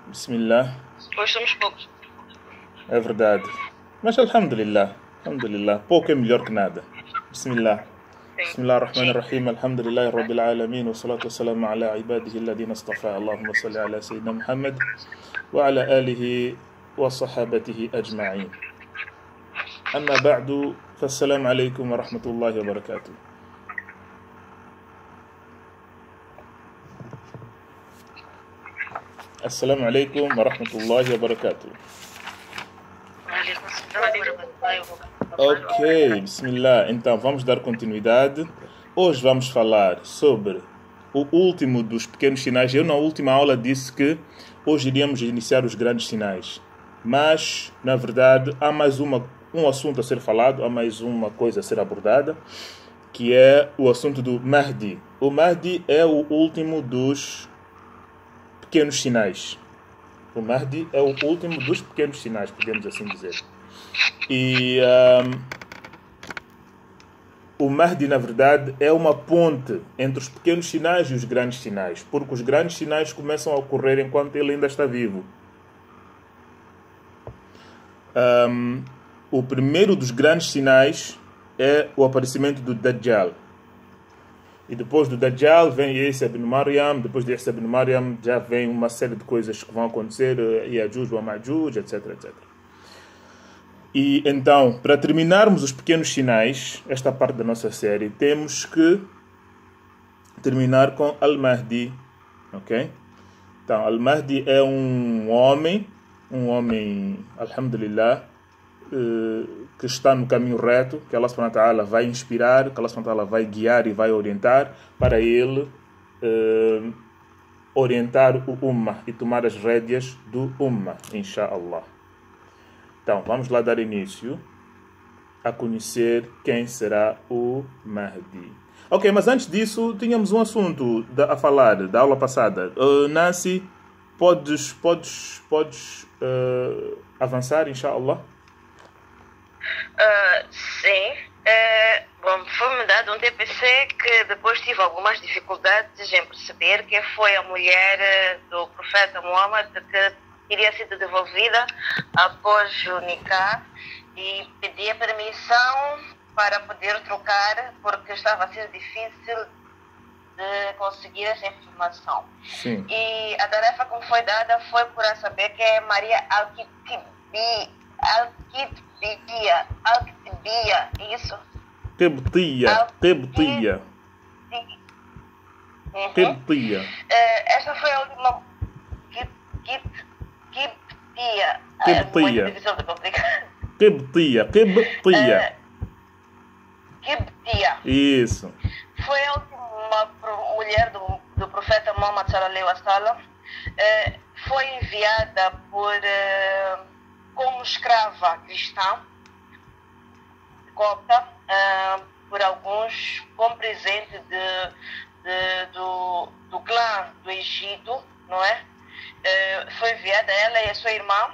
Bismillah. Hoje somos poucos. É verdade. Mas alhamdulillah. Alhamdulillah. Pouco é melhor que nada. Bismillah. Sim. بسم الله الرحمن Sim. الرحيم الحمد لله رب العالمين والصلاة والسلام على عباده الذين اصطفى اللهم صل على سيدنا محمد وعلى آله وصحابته أجمعين أما بعد فالسلام عليكم ورحمة الله وبركاته. السلام عليكم ورحمة الله وبركاته. Ok, bismillah. Então vamos dar continuidade. Hoje vamos falar sobre o último dos pequenos sinais. Eu na última aula disse que hoje iríamos iniciar os grandes sinais. Mas, na verdade, há mais um assunto a ser falado, há mais uma coisa a ser abordada, que é o assunto do Mahdi. O Mahdi é o último dos pequenos sinais. O Mahdi é o último dos pequenos sinais, podemos assim dizer. E o Mahdi, na verdade, é uma ponte entre os pequenos sinais e os grandes sinais, porque os grandes sinais começam a ocorrer enquanto ele ainda está vivo. O primeiro dos grandes sinais é o aparecimento do Dajjal. E depois do Dajjal vem Isa ibn Maryam, depois de Isa ibn Maryam já vem uma série de coisas que vão acontecer, Yajuj wa Majuj, etc, etc. E então, para terminarmos os pequenos sinais, esta parte da nossa série, temos que terminar com Al-Mahdi, ok? Então, Al-Mahdi é um homem, alhamdulillah, que está no caminho reto, que Allah subhanahu wa ta'ala vai inspirar, que Allah subhanahu wa ta'ala vai guiar e vai orientar para ele orientar o Ummah e tomar as rédeas do Ummah, inshallah. Então, vamos lá dar início a conhecer quem será o Mahdi. Ok, mas antes disso, tínhamos um assunto a falar da aula passada. Nancy, podes avançar, inshallah? Sim. Bom, foi-me dado um TPC que depois tive algumas dificuldades em perceber quem foi a mulher do profeta Muhammad que iria ser devolvida após o Nikah e pedi a permissão para poder trocar porque estava a ser difícil de conseguir essa informação. Sim. E a tarefa que me foi dada foi por saber que é Maria Al-Kitbia, isso? Qibtiya. Esta foi a última Qibtiya. Qibtiya. Muito difícil de complicar. Qibtiya. Qibtiya. Isso. Foi a última mulher do profeta Muhammad sallallahu alaihi wasallam. Foi enviada como escrava cristã, copta, por alguns, como presente do clã do Egito, não é? Foi enviada ela e a sua irmã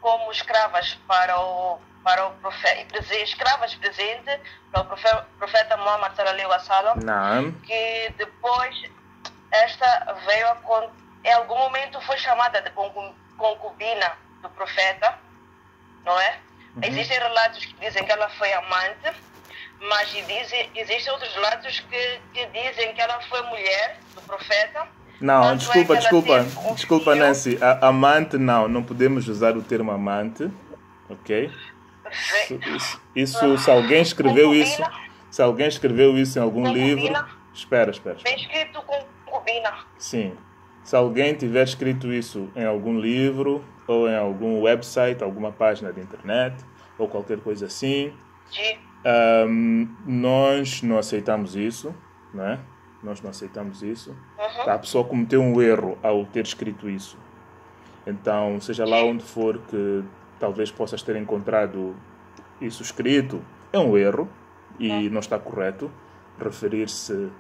como escravas para o profeta, escravas presentes para o profeta Muhammad sallallahu alaihi wasallam. Não. Que depois esta veio em algum momento foi chamada de concubina do profeta, não é? Uhum. Existem relatos que dizem que ela foi amante, mas existem outros relatos que dizem que ela foi mulher do profeta. Não, desculpa, Nancy. Amante, não podemos usar o termo amante, ok? Isso, se alguém escreveu isso, em algum concubina, livro, espera. Bem escrito concubina. Sim. Se alguém tiver escrito isso em algum livro ou em algum website, alguma página de internet ou qualquer coisa assim, nós não aceitamos isso, não é? Nós não aceitamos isso. Uhum. A pessoa cometeu um erro ao ter escrito isso. Então, seja lá onde for que talvez possas ter encontrado isso escrito, é um erro e não está correto referir-se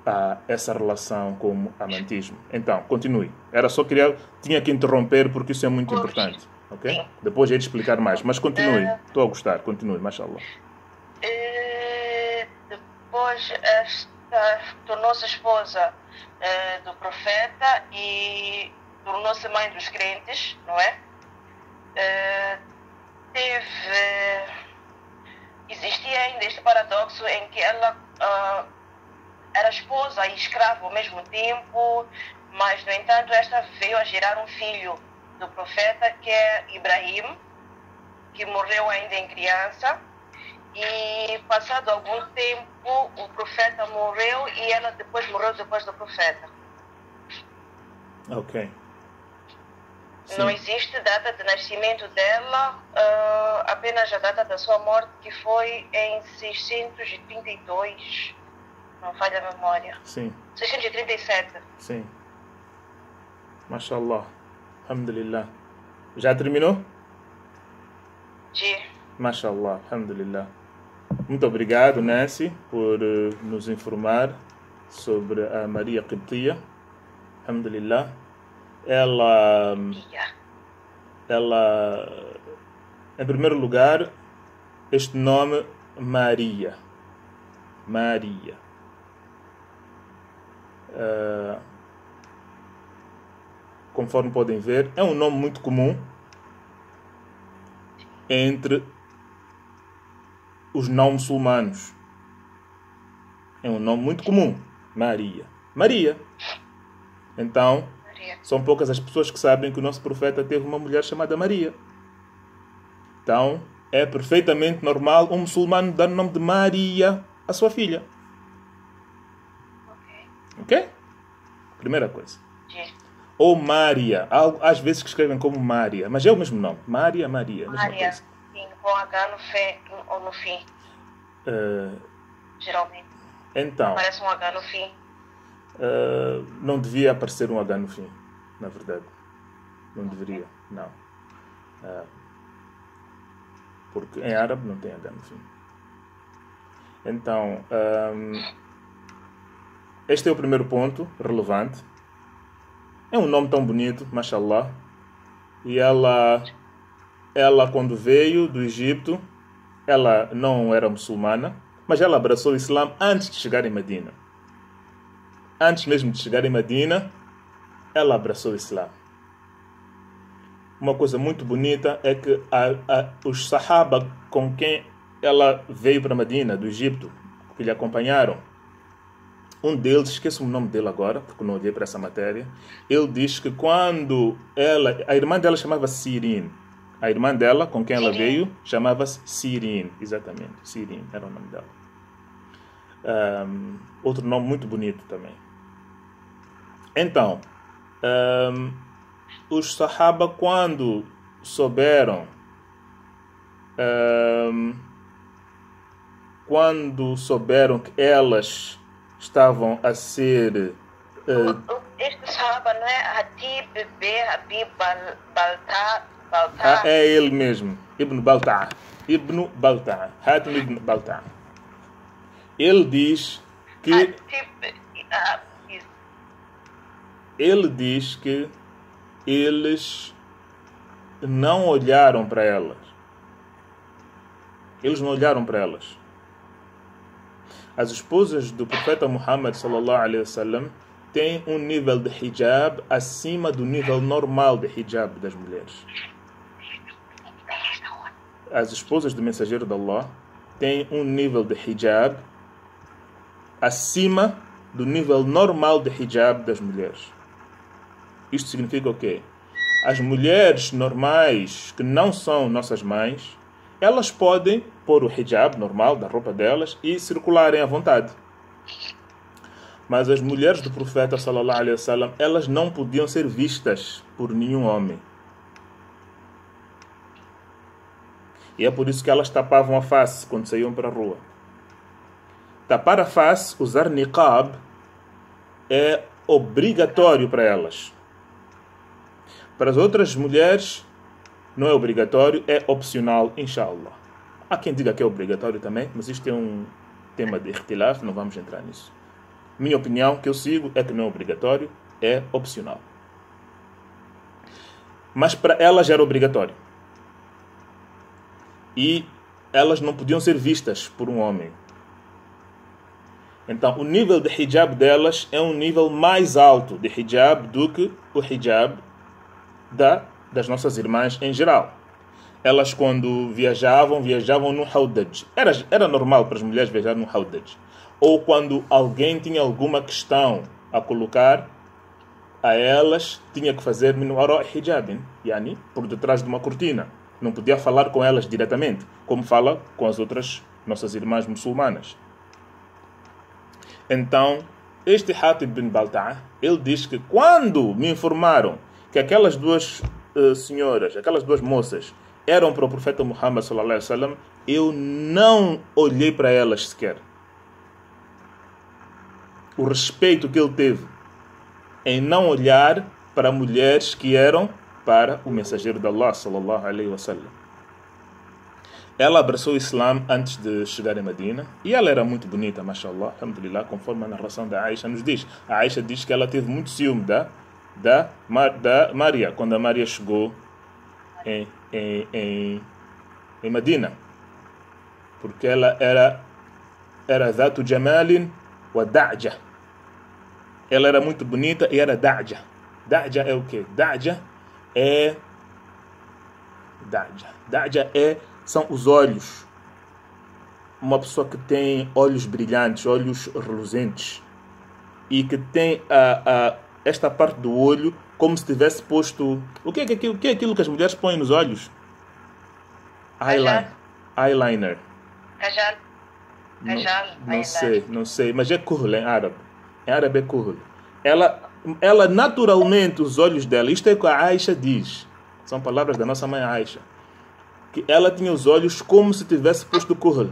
a essa relação como amantismo. Então, continue. Tinha que interromper porque isso é muito importante. Ok? Sim. Depois hei de explicar mais, mas continue. Estou a gostar, continue, mashallah. Depois tornou-se esposa do profeta e tornou-se mãe dos crentes, não é? Existia ainda este paradoxo em que ela era esposa e escrava ao mesmo tempo, mas, no entanto, esta veio a gerar um filho do profeta, que é Ibrahim, que morreu ainda em criança. E, passado algum tempo, o profeta morreu e ela depois morreu depois do profeta. Ok. Não Sim. existe data de nascimento dela, apenas a data da sua morte, que foi em 632, não falha a memória. Sim. 637. Sim. Mashallah. Alhamdulillah. Já terminou? De Mashallah. Alhamdulillah. Muito obrigado, Nancy, por nos informar sobre a Maria Qibtiya. Alhamdulillah. Ela, em primeiro lugar, este nome Maria. Maria. Conforme podem ver, é um nome muito comum entre os não muçulmanos. É um nome muito comum. Maria. Maria. Então, são poucas as pessoas que sabem que o nosso profeta teve uma mulher chamada Maria. Então, é perfeitamente normal um muçulmano dar o nome de Maria à sua filha. Ok? Primeira coisa. Ou Maria. Às vezes que escrevem como Maria, mas é o mesmo nome. Maria, Maria. Maria, sim, com H no fim ou no fim. Geralmente. Então, Aparece um H no fim. não devia aparecer um H no fim, na verdade. Não deveria, não. Porque em árabe não tem H no fim. Então, este é o primeiro ponto relevante. É um nome tão bonito, mashallah. E ela quando veio do Egito, ela não era muçulmana, mas ela abraçou o Islã antes de chegar em Medina. Antes mesmo de chegar em Medina, ela abraçou o Islã. Uma coisa muito bonita é que os Sahaba com quem ela veio para Medina, do Egito, que lhe acompanharam, um deles, esqueço o nome dele agora, porque não olhei para essa matéria, ele diz que quando a irmã dela chamava-se Sirin. A irmã dela, com quem ela veio, chamava-se Sirin. Exatamente, Sirin era o nome dela. Outro nome muito bonito também. Então, os Sahaba, quando souberam que elas estavam a ser... Este Sahaba não é Hatib Habib Balta? é ele mesmo, Ibn Balta. Hatim Ibn Balta. Ele diz que... Ele diz que eles não olharam para elas. Eles não olharam para elas. As esposas do profeta Muhammad sallallahu alaihi wasallam têm um nível de hijab acima do nível normal de hijab das mulheres. As esposas do mensageiro de Allah têm um nível de hijab acima do nível normal de hijab das mulheres. Isto significa o quê? As mulheres normais que não são nossas mães, elas podem pôr o hijab normal da roupa delas e circularem à vontade. Mas as mulheres do profeta sallallahu alaihi wasallam, elas não podiam ser vistas por nenhum homem. E é por isso que elas tapavam a face quando saíam para a rua. Tapar a face, usar niqab, é obrigatório para elas. Para as outras mulheres, não é obrigatório, é opcional, inshallah. Há quem diga que é obrigatório também, mas isto é um tema de ikhtilaf, não vamos entrar nisso. Minha opinião, que eu sigo, é que não é obrigatório, é opcional. Mas para elas era obrigatório. E elas não podiam ser vistas por um homem. Então, o nível de hijab delas é um nível mais alto de hijab do que o hijab das nossas irmãs em geral. Elas, quando viajavam no Hawdaj. Era normal para as mulheres viajar no Hawdaj. Ou quando alguém tinha alguma questão a colocar a elas, tinha que fazer min wara' hijabin, yani, por detrás de uma cortina. Não podia falar com elas diretamente, como fala com as outras nossas irmãs muçulmanas. Então, este Hatib bin Balta'a, ele diz que quando me informaram que aquelas duas senhoras, aquelas duas moças, eram para o profeta Muhammad sallallahu alaihi wasallam, eu não olhei para elas sequer. O respeito que ele teve em não olhar para mulheres que eram para o mensageiro de Allah sallallahu alaihi wasallam. Ela abraçou o Islã antes de chegar em Medina e ela era muito bonita, mashallah, alhamdulillah, conforme a narração da Aisha nos diz. A Aisha diz que ela teve muito ciúme da Maria, quando a Maria chegou em Medina, porque ela era Dhatu Jamalin wa Da'ja. Ela era muito bonita e era Da'ja. Da'ja é o quê? Da'ja são os olhos. Uma pessoa que tem olhos brilhantes, olhos reluzentes, e que tem esta parte do olho como se tivesse posto... O que é aquilo que as mulheres põem nos olhos? Eyeliner. Kajal. Não sei, mas é kuhl em árabe. Em árabe é kuhl. Ela naturalmente, os olhos dela, isto é o que a Aisha diz, são palavras da nossa mãe Aisha, que ela tinha os olhos como se tivesse posto kuhl.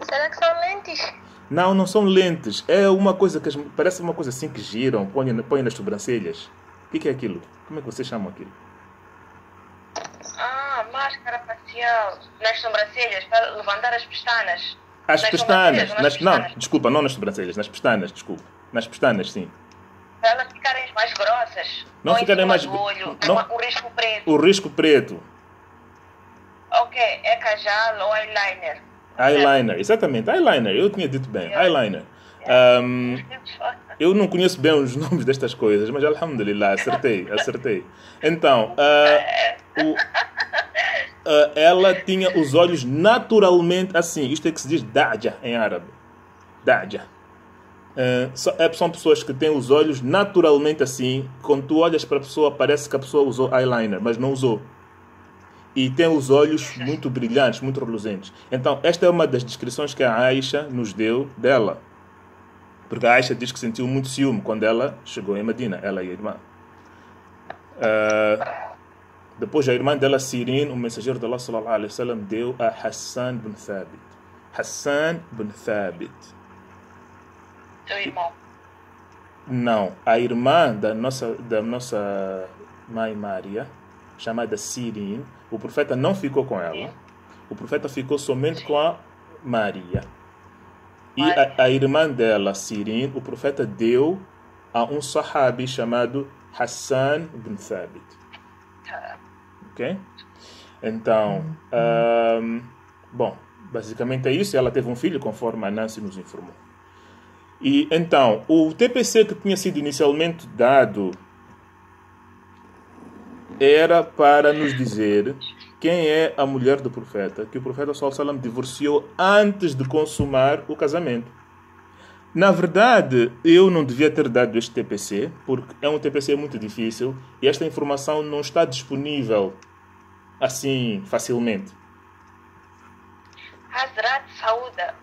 Será que são lentes? Não são lentes. É uma coisa que parece uma coisa assim que giram, põem nas sobrancelhas. O que é aquilo? Como é que vocês chamam aquilo? Máscara facial. Nas sobrancelhas, para levantar as pestanas. As pestanas. Desculpa, não nas sobrancelhas, nas pestanas, desculpa. Nas pestanas, sim. Para elas ficarem mais grossas. Não ficarem mais grossas. O risco preto. O risco preto. Ok, é kajal ou eyeliner. Eyeliner, exatamente, eyeliner. Eu tinha dito bem, eyeliner. Eu não conheço bem os nomes destas coisas, mas alhamdulillah, acertei. Então, ela tinha os olhos naturalmente assim. Isto é que se diz Da'ja em árabe. Da'ja. São pessoas que têm os olhos naturalmente assim. Quando tu olhas para a pessoa, parece que a pessoa usou eyeliner, mas não usou. E tem os olhos muito brilhantes, muito reluzentes. Então, esta é uma das descrições que a Aisha nos deu dela. Porque a Aisha diz que sentiu muito ciúme quando ela chegou em Medina, ela e a irmã. Depois a irmã dela, Sirin, o mensageiro de Allah sallallahu alaihi wasallam, deu a Hassan bin Thabit. Hassan bin Thabit. Teu irmão? Não, a irmã da nossa mãe Maria, chamada Sirin, o profeta não ficou com ela. O profeta ficou somente com a Maria. E a irmã dela, Sirin, o profeta deu a um sahabi chamado Hassan bin Thabit. Ok? Então, bom, basicamente é isso. Ela teve um filho, conforme a Nancy nos informou. E então, o TPC que tinha sido inicialmente dado era para nos dizer quem é a mulher do profeta, que o profeta sallallahu alaihi wasallam divorciou antes de consumar o casamento. Na verdade, eu não devia ter dado este TPC, porque é um TPC muito difícil e esta informação não está disponível assim facilmente. Hazrat Sauda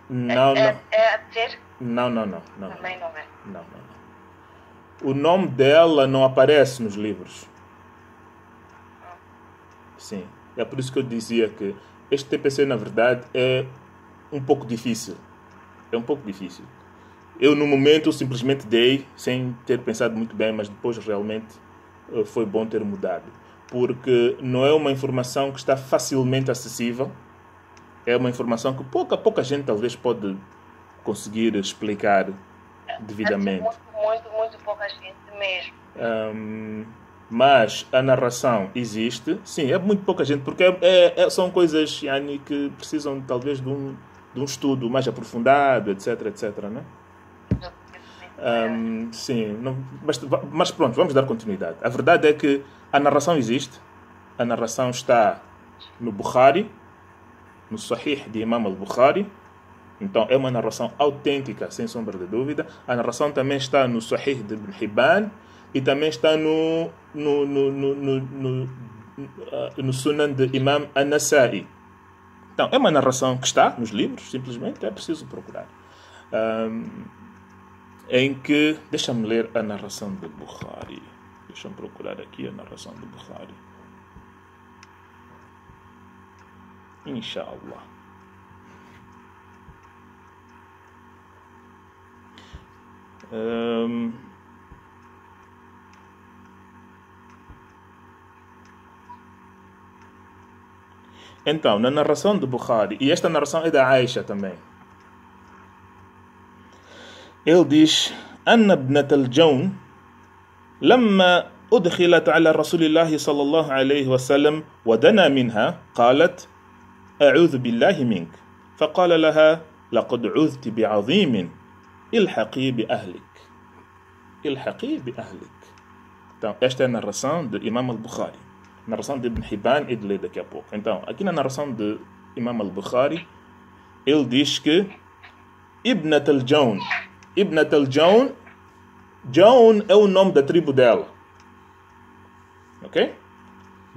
Não. é a dizer? Não. Também não é. Não. O nome dela não aparece nos livros. Sim. É por isso que eu dizia que este TPC, na verdade, é um pouco difícil. Eu, no momento, simplesmente dei, sem ter pensado muito bem, mas depois realmente foi bom ter mudado. Porque não é uma informação que está facilmente acessível. É uma informação que pouca gente talvez pode conseguir explicar devidamente. Muito pouca gente mesmo. Mas a narração existe. Sim, é muito pouca gente, porque são coisas yani, que precisam talvez de um estudo mais aprofundado, etc, né? Sim, mas pronto, vamos dar continuidade. A verdade é que a narração existe. A narração está no Bukhari, no Sahih de Imam al-Bukhari. Então é uma narração autêntica, sem sombra de dúvida. A narração também está no Sahih de Ibn Hibban e também está no Sunan de Imam an-Nasa'i. Então é uma narração que está nos livros, simplesmente é preciso procurar. Em que, deixa-me ler a narração do Bukhari. Deixa-me procurar aqui a narração do Bukhari. Inshallah. Então, na narração do Bukhari, e esta narração é da Aisha também, ele diz: Anna ibnat al-Jawn لما أدخلت على رسول الله صلى الله عليه وسلم ودنا منها قالت أعوذ بالله منك فقال لها لقد عذت بعظيم الحقي بأهلك الحقي بأهلك. Então, esta é a narração de Imam al-Bukhari, narração de Ibn Hibban e de ler daqui a pouco. Então, aqui na narração de Imam al-Bukhari, ele diz que Ibnat al-Jawn, Jawn é o nome da tribo dela. Ok?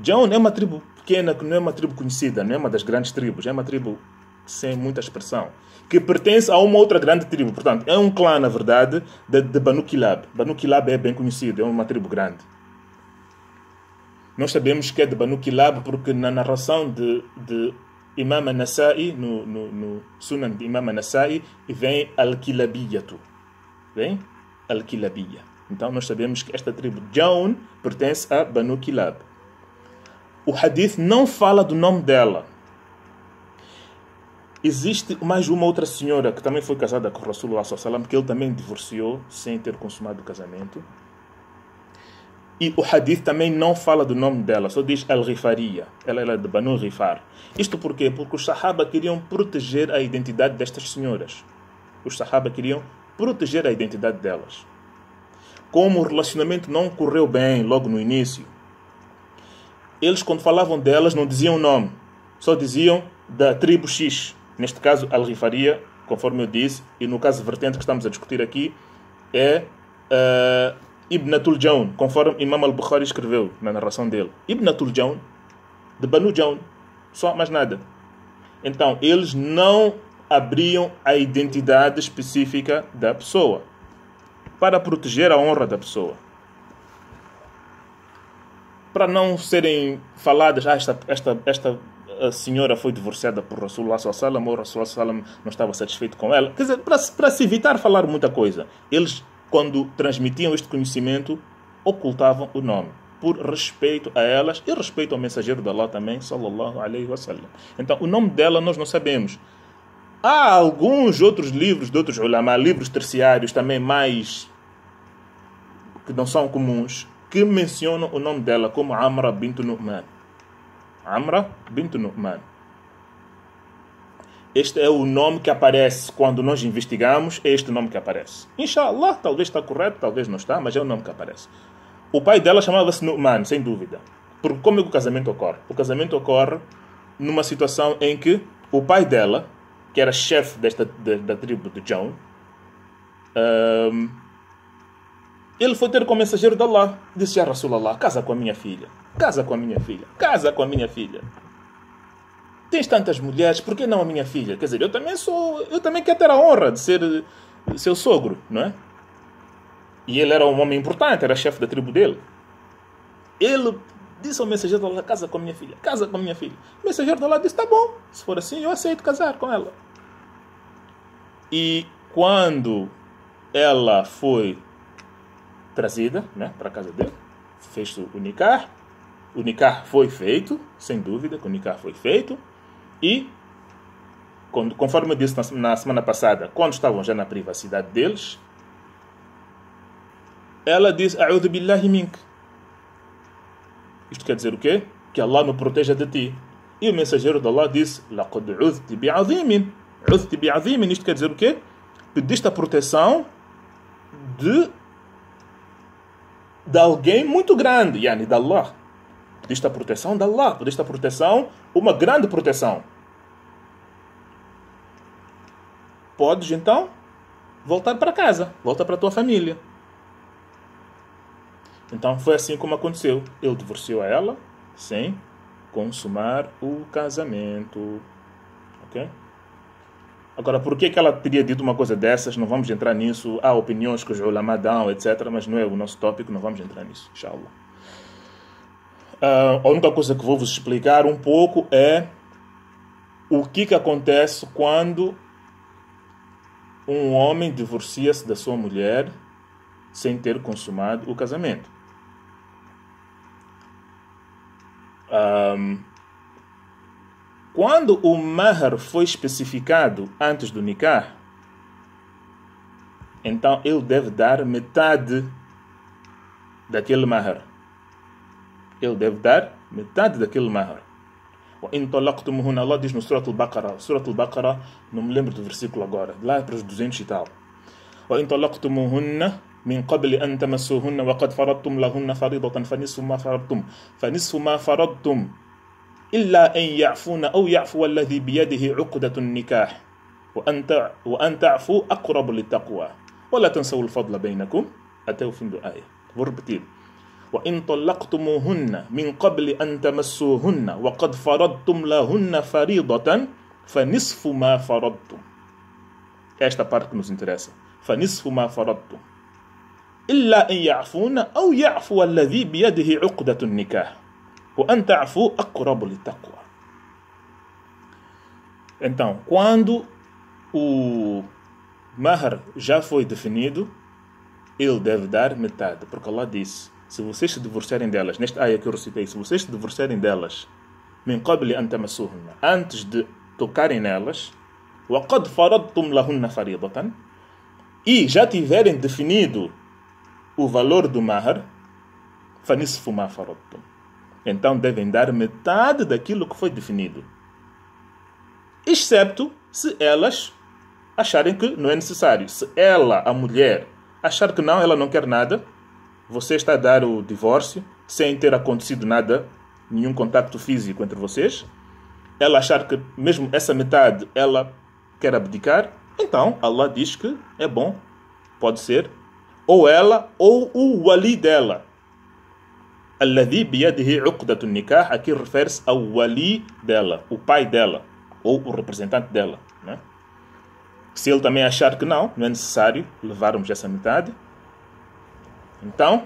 Jawn é uma tribo pequena, que não é uma tribo conhecida, não é uma das grandes tribos, é uma tribo sem muita expressão, que pertence a uma outra grande tribo. Portanto, é um clã, na verdade, de Banu Kilab. Banu Kilab é bem conhecido, é uma tribo grande. Nós sabemos que é de Banu Kilab porque na narração de Imam an-Nasa'i, no Sunan de Imam an-Nasa'i, vem Al-Kilabiyatu. Vem? Al-Kilabiyya. Então nós sabemos que esta tribo Jawn pertence a Banu Kilab. O hadith não fala do nome dela. Existe mais uma outra senhora que também foi casada com Rasulullah sallallahu alaihi wasallam, que ele também divorciou sem ter consumado o casamento. E o hadith também não fala do nome dela, só diz Al-Ghifariya. Ela era de Banu Ghifar. Isto por quê? Porque os Sahaba queriam proteger a identidade destas senhoras. Os Sahaba queriam proteger a identidade delas. Como o relacionamento não correu bem logo no início, eles, quando falavam delas, não diziam o nome, só diziam da tribo X. Neste caso, Al-Ghifariya, conforme eu disse, e no caso vertente que estamos a discutir aqui, é Ibnatul Jawn, conforme Imam al-Bukhari escreveu na narração dele. Ibnatul Jawn, de Banu Jawn, só mais nada. Então, eles não abriam a identidade específica da pessoa para proteger a honra da pessoa, para não serem faladas: esta senhora foi divorciada por Rasulullah sallallahu alaihi wasallam, ou Rasulullah sallallahu alaihi wasallam não estava satisfeito com ela. Quer dizer, para se evitar falar muita coisa, eles, quando transmitiam este conhecimento, ocultavam o nome, por respeito a elas e respeito ao mensageiro de Allah também, sallallahu alaihi wasallam. Então, o nome dela nós não sabemos. Há alguns outros livros de outros ulama, livros terciários também mais, que não são comuns, que mencionam o nome dela como Amra bint Nu'man. Amra bint Nu'man. Este é o nome que aparece quando nós investigamos, é este nome que aparece. Inshallah, talvez está correto, talvez não está, mas é o nome que aparece. O pai dela chamava-se Nu'man, sem dúvida. Porque como é que o casamento ocorre? O casamento ocorre numa situação em que o pai dela, que era chefe da tribo de Jawn, ele foi ter com o mensageiro de Allah. Disse: Ya Rasulallah, casa com a minha filha. Casa com a minha filha. Casa com a minha filha. Tens tantas mulheres, por que não a minha filha? Quer dizer, eu também quero ter a honra de ser seu sogro, não é? E ele era um homem importante, era chefe da tribo dele. Ele disse ao mensageiro de Allah: casa com a minha filha. Casa com a minha filha. O mensageiro de Allah disse: tá bom, se for assim, eu aceito casar com ela. E quando ela foi trazida, né, para a casa dele, fez o nikah. O nikah foi feito, sem dúvida que o nikah foi feito. E, conforme eu disse na semana passada, quando estavam já na privacidade deles, ela disse: A'udhu billahi mink. Isto quer dizer o quê? Que Allah me proteja de ti. E o mensageiro de Allah disse: Laqad udhti bi'azimin. Udhti bi'azimin. Isto quer dizer o quê? Pediste a proteção de alguém muito grande, yani de Allah. Pediste a proteção de Allah, pediste a proteção, uma grande proteção. Podes então voltar para casa, volta para a tua família. Então foi assim como aconteceu. Ele divorciou a ela sem consumar o casamento. Ok? Agora, por que ela teria dito uma coisa dessas? Não vamos entrar nisso. Há opiniões que os ulama dão, etc. Mas não é o nosso tópico, não vamos entrar nisso, inshallah. A única coisa que vou vos explicar um pouco é o que acontece quando um homem divorcia-se da sua mulher sem ter consumado o casamento. Quando o mahar foi especificado antes do nikah, então ele deve dar metade daquele mahar. Ele deve dar metade daquele mahar. Allah diz no Surat al-Baqarah. Surat al-Baqarah, não me lembro do versículo agora, lá para os 200 e tal. وَإِن طَلَّقْتُمُوهُنَّ من قبل أن تمسوهن وقد فرضتم لهن فريضة فنصف ما فرضتم إلا أن يعفون أو يعفو الذي بيده عقدة النكاح وأن تعفوا أقرب للتقوى ولا تنسوا الفضل بينكم. أتوا في الآية. Vou repetir. وإن طلقتموهن من قبل أن تمسوهن وقد فرضتم لهن فريضة فنصف ما فرضتم. Esta parte que nos interessa. فنصف ما فرضتم إلا أن يعفون أو يعفو الذي بيده عقدة النكاح وأن تعفوا أقرب للتقوى. Então, quando o mahar já foi definido, ele deve dar metade, porque Allah disse: se vocês se divorciarem delas, nesta área que eu recitei, se vocês se divorciarem delas, min qabli an tamassuhunna, antes de tocarem nelas, wa qad faradtum lahunna faridatan, e já tiverem definido o valor do mahar, fa nisfu ma faradtum, então devem dar metade daquilo que foi definido, excepto se elas acharem que não é necessário. Se ela, a mulher, achar que não, ela não quer nada, você está a dar o divórcio sem ter acontecido nada, nenhum contacto físico entre vocês, ela achar que mesmo essa metade ela quer abdicar, então Allah diz que é bom, pode ser ou ela ou o wali dela. Alladhi biyadihi uqdatun nikah, aqui refere-se ao wali dela, o pai dela ou o representante dela, né? Se ele também achar que não é necessário levarmos essa metade, então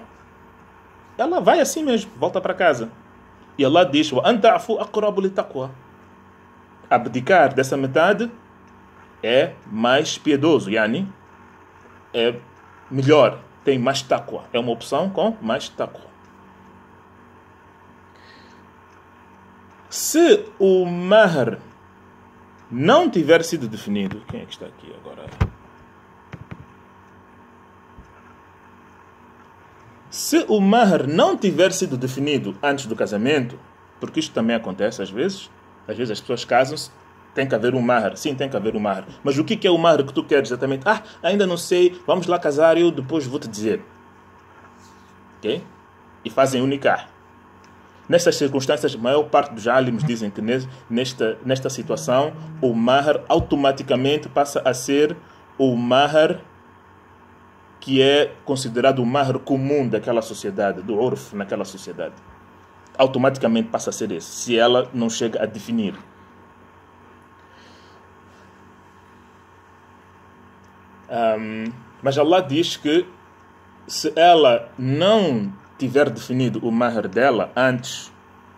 ela vai assim mesmo, volta para casa. E Allah diz: wa anta'fu aqrabu litaqwa. Abdicar dessa metade é mais piedoso, yani é melhor, tem mais taqwa, é uma opção com mais taqwa. Se o mahar não tiver sido definido, quem é que está aqui agora? Se o mahar não tiver sido definido antes do casamento, porque isto também acontece às vezes as pessoas casam-se, tem que haver um mahar, sim, tem que haver um mahar, mas o que é o mahar que tu queres exatamente? Ainda não sei, vamos lá casar e eu depois vou te dizer. Ok? E fazem o nikah. Nessas circunstâncias, a maior parte dos álimos dizem que nesta situação o mahar automaticamente passa a ser o mahar que é considerado o mahar comum daquela sociedade, do urf naquela sociedade. Automaticamente passa a ser esse, se ela não chega a definir. Mas Allah diz que se ela não tiver definido o mahar dela antes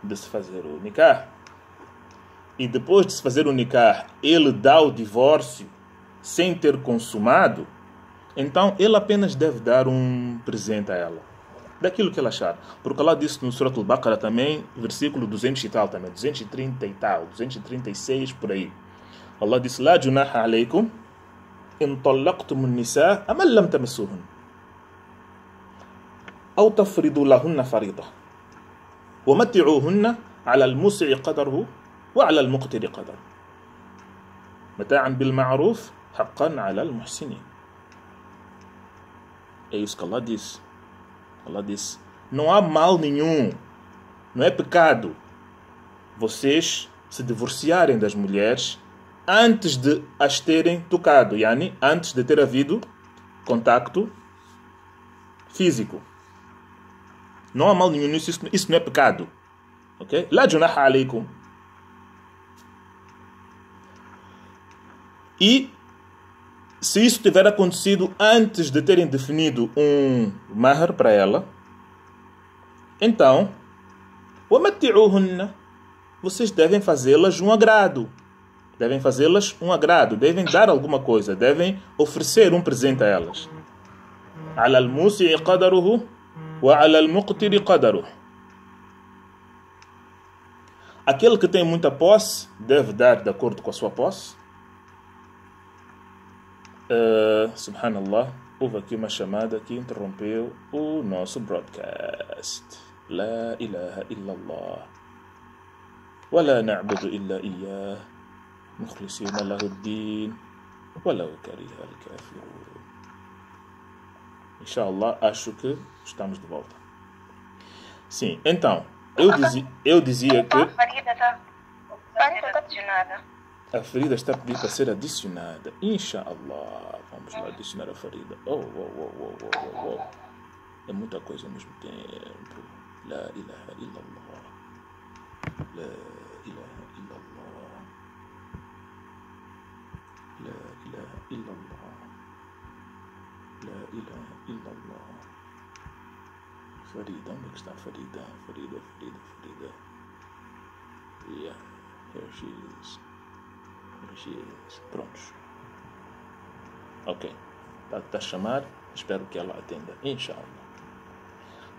de se fazer o nikah, e depois de se fazer o nikah ele dá o divórcio sem ter consumado, então ele apenas deve dar um presente a ela, daquilo que ela achar. Porque Allah disse no Surat al-Baqarah também, versículo 200 e tal também, 230 e tal, 236 por aí. Allah disse: La junaha alaykum in talaqtum an-nisa am lam tamassuhun aw tafridu lahunna farida wa mat'uhunna 'ala al-mus'i qadaruhu wa 'ala al-muqtiri qadaruhu mata'an bil ma'ruf haqqan 'ala al-muhsinin. É isso que Allah disse. Allah disse: não há mal nenhum, não é pecado vocês se divorciarem das mulheres antes de as terem tocado, yani antes de ter havido contacto físico. Não há mal nenhum nisso, isso não é pecado. Ok? La junaha alaykum. E se isso tiver acontecido antes de terem definido um mahar para ela, então, وَمَتِّعُوهُنَّ, vocês devem fazê-las um agrado. Devem fazê-las um agrado. Devem dar alguma coisa. Devem oferecer um presente a elas. عَلَى الْمُوسِعِ قَدَرُهُ وَعَلَى الْمُقْتِرِ قَدَرُهُ. Aquele que tem muita posse deve dar de acordo com a sua posse. Subhanallah, houve aqui uma chamada que interrompeu o nosso broadcast. La ilaha illallah. ولا نعبد إلا إياه مخلصين له الدين ولو كره الكافرون. Inshallah, acho que estamos de volta. Sim, então, eu dizia que A ferida está adicionada. a ferida está pedindo para ser adicionada. Inshallah, vamos lá adicionar a ferida. Oh. É muita coisa ao mesmo tempo. La ilaha illallah. La ilaha illallah. La ilaha illallah. La ilaha illallah. Farida, onde é que está a Farida? Farida. Yeah, here she is. Prontos. Ok. Está a chamar. Espero que ela atenda. Inshallah.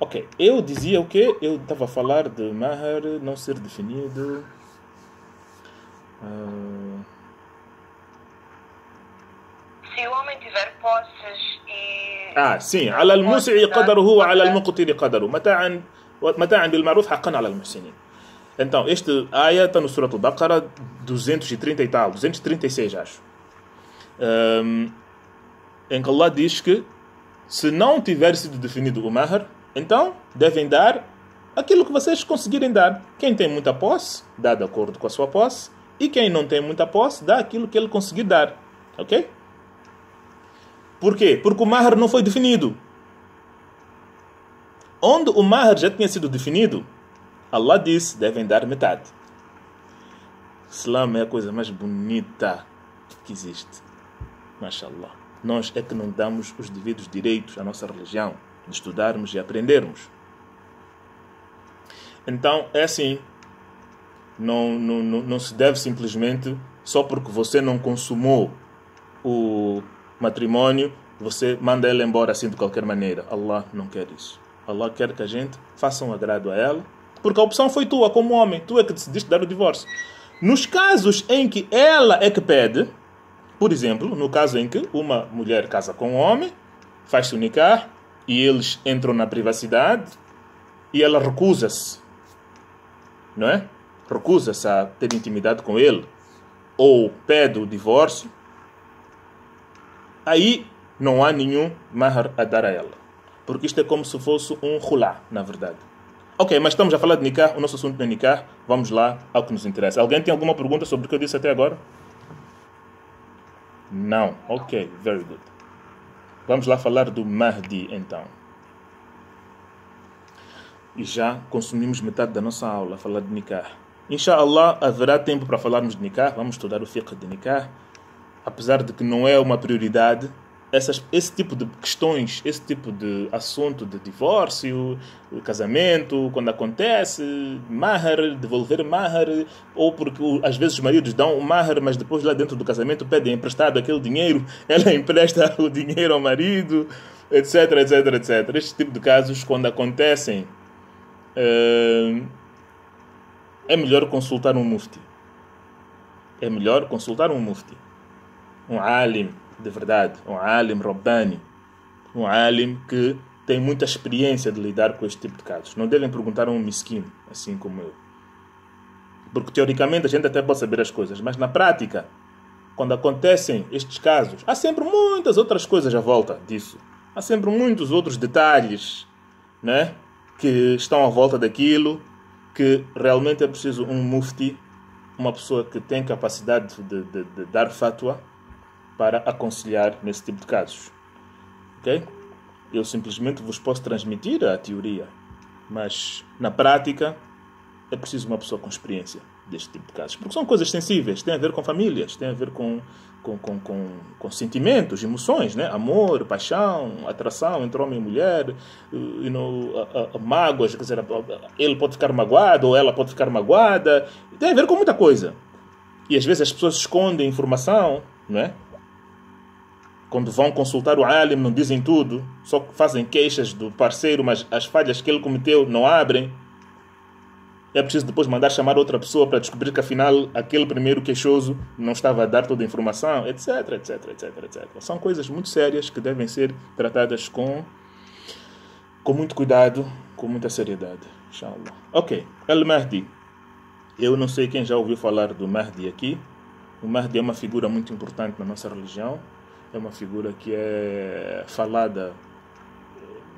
Ok. Eu dizia o quê? Eu estava a falar de mahar não ser definido. Se o homem tiver posses e... sim. على الموسع قدره وعلى المقتر قدره. متاعا بالمعروف حقا على المحسنين. Então, este ayah está no Surat al-Baqarah 230 e tal, 236 acho. Em que Allah diz que se não tiver sido definido o mahar, então devem dar aquilo que vocês conseguirem dar. Quem tem muita posse, dá de acordo com a sua posse. E quem não tem muita posse, dá aquilo que ele conseguir dar. Ok? Por quê? Porque o mahar não foi definido. Onde o mahar já tinha sido definido, Allah disse, devem dar metade. Islam é a coisa mais bonita que existe. Mashallah. Nós é que não damos os devidos direitos à nossa religião, de estudarmos e aprendermos. Então, é assim. Não se deve simplesmente, só porque você não consumou o matrimônio, você manda ela embora assim de qualquer maneira. Allah não quer isso. Allah quer que a gente faça um agrado a ela, porque a opção foi tua como homem. Tu é que decidiste dar o divórcio. Nos casos em que ela é que pede, por exemplo, no caso em que uma mulher casa com um homem, faz-se o nikah e eles entram na privacidade e ela recusa-se, não é? Recusa-se a ter intimidade com ele ou pede o divórcio, aí não há nenhum mahar a dar a ela. Porque isto é como se fosse um khulá, na verdade. Ok, mas estamos a falar de nikah, o nosso assunto não é nikah. Vamos lá ao que nos interessa. Alguém tem alguma pergunta sobre o que eu disse até agora? Não. Ok, very good. Vamos lá falar do Mahdi, então. E já consumimos metade da nossa aula a falar de nikah. Inshallah, haverá tempo para falarmos de nikah. Vamos estudar o fiqh de nikah. Apesar de que não é uma prioridade, esse tipo de questões, esse tipo de assunto de divórcio, casamento, quando acontece, mahar, devolver mahar, ou porque às vezes os maridos dão o mahar, mas depois lá dentro do casamento pedem emprestado aquele dinheiro, ela empresta o dinheiro ao marido, etc. Este tipo de casos, quando acontecem, é melhor consultar um mufti. É melhor consultar um mufti. Um alim de verdade, um alim rabbani, um alim que tem muita experiência de lidar com este tipo de casos. Não devem perguntar a um misquinho, assim como eu. Porque teoricamente a gente até pode saber as coisas, mas na prática, quando acontecem estes casos, há sempre muitas outras coisas à volta disso. Há sempre muitos outros detalhes, né, que estão à volta daquilo, que realmente é preciso um mufti, uma pessoa que tem capacidade de dar fatwa para aconselhar nesse tipo de casos. Ok? Eu simplesmente vos posso transmitir a teoria, mas na prática é preciso uma pessoa com experiência deste tipo de casos. Porque são coisas sensíveis, tem a ver com famílias, tem a ver com sentimentos, emoções, né? Amor, paixão, atração entre homem e mulher, mágoas, quer dizer, ele pode ficar magoado ou ela pode ficar magoada, tem a ver com muita coisa. E às vezes as pessoas escondem informação, não é? Quando vão consultar o alim, não dizem tudo, só fazem queixas do parceiro, mas as falhas que ele cometeu não abrem. É preciso depois mandar chamar outra pessoa para descobrir que afinal aquele primeiro queixoso não estava a dar toda a informação, etc, etc, etc, etc. São coisas muito sérias que devem ser tratadas com muito cuidado, com muita seriedade. Inshallah. Ok, Al-Mahdi. Eu não sei quem já ouviu falar do Mahdi aqui. O Mahdi é uma figura muito importante na nossa religião. É uma figura que é falada,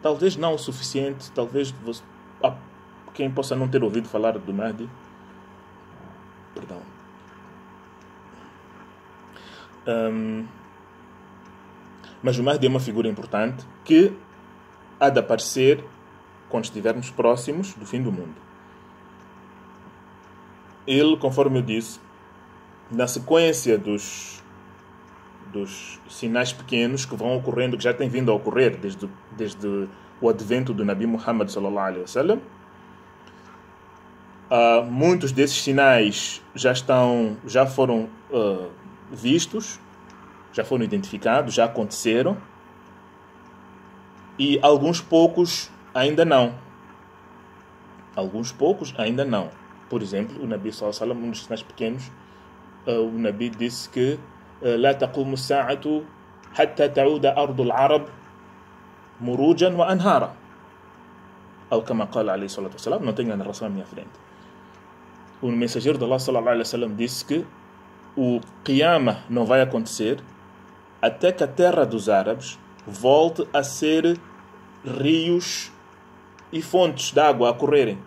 talvez não o suficiente, talvez quem possa não ter ouvido falar do Mahdi. Perdão. Mas o Mahdi é uma figura importante que há de aparecer quando estivermos próximos do fim do mundo. Ele, conforme eu disse, na sequência dos sinais pequenos que vão ocorrendo, que já têm vindo a ocorrer desde o advento do Nabi Muhammad sallallahu alaihi wasallam, muitos desses sinais já foram vistos, já foram identificados, já aconteceram, e alguns poucos ainda não. Por exemplo, o Nabi sallallahu alaihi wasallam, um dos sinais pequenos, o Nabi disse que لا تقوم الساعة حتى تعود أرض العرب مروجا وأنهارا أو كما قال عليه الصلاة والسلام. Não tenho a narração à minha frente. O mensageiro de Allah sallallahu alaihi wasallam disse que o Qiyamah não vai acontecer até que a terra dos árabes volte a ser rios e fontes de água a correrem.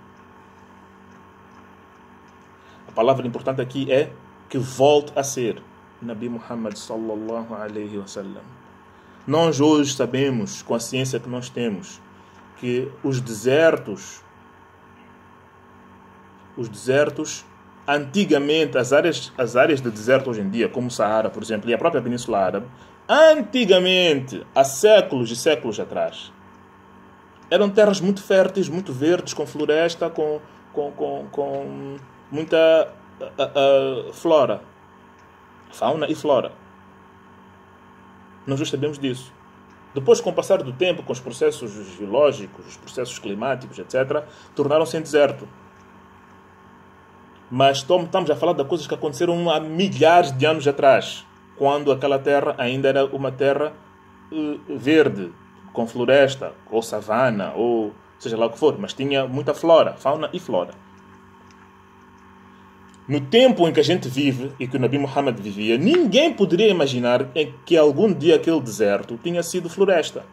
A palavra importante aqui é que volte a ser. Nabi Muhammad sallallahu alaihi wasallam. Nós hoje sabemos, com a ciência que nós temos, que os desertos, antigamente, as áreas de deserto hoje em dia, como o Saara, por exemplo, e a própria Península Árabe, antigamente, há séculos e séculos atrás, eram terras muito férteis, muito verdes, com floresta, com muita flora. Fauna e flora. Nós já sabemos disso. Depois, com o passar do tempo, com os processos geológicos, os processos climáticos, etc., tornaram-se em deserto. Mas estamos a falar de coisas que aconteceram há milhares de anos atrás, quando aquela terra ainda era uma terra verde, com floresta, ou savana, ou seja lá o que for, mas tinha muita flora, fauna e flora. No tempo em que a gente vive e que o Nabi Muhammad vivia, ninguém poderia imaginar que algum dia aquele deserto tinha sido floresta.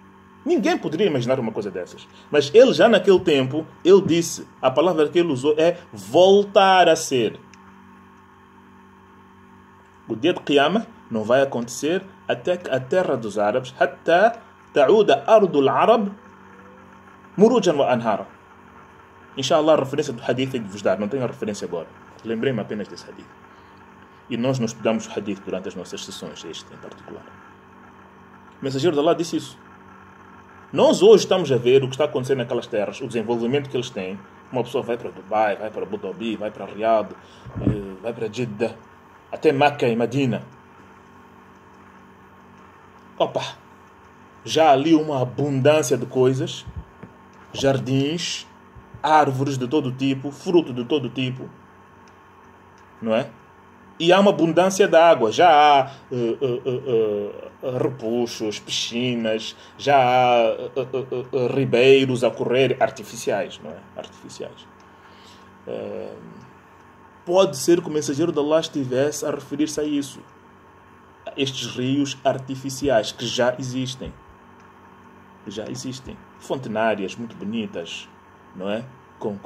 Ninguém poderia imaginar uma coisa dessas. Mas ele já naquele tempo, ele disse, a palavra que ele usou é voltar a ser. O dia de Qiyamah não vai acontecer até que a terra dos árabes, hatta ta'uda ardul arab murujan wa anhara. Inshallah, a referência do hadith é de vos dar, não tenho a referência agora. Lembrei-me apenas desse hadith. E nós não estudamos o hadith durante as nossas sessões, este em particular. O mensageiro de Allah disse isso. Nós hoje estamos a ver o que está acontecendo naquelas terras, o desenvolvimento que eles têm. Uma pessoa vai para Dubai, vai para Abu Dhabi, vai para Riyadh, vai para Jeddah, até Meca e Medina. Já há ali uma abundância de coisas, jardins, árvores de todo tipo, fruto de todo tipo. Não é? E há uma abundância de água. Já há repuxos, piscinas, já há ribeiros a correr artificiais, não é? Artificiais. Pode ser que o mensageiro de Allah estivesse a referir-se a isso. A estes rios artificiais que já existem. já existem. Fontenárias muito bonitas, não é? Com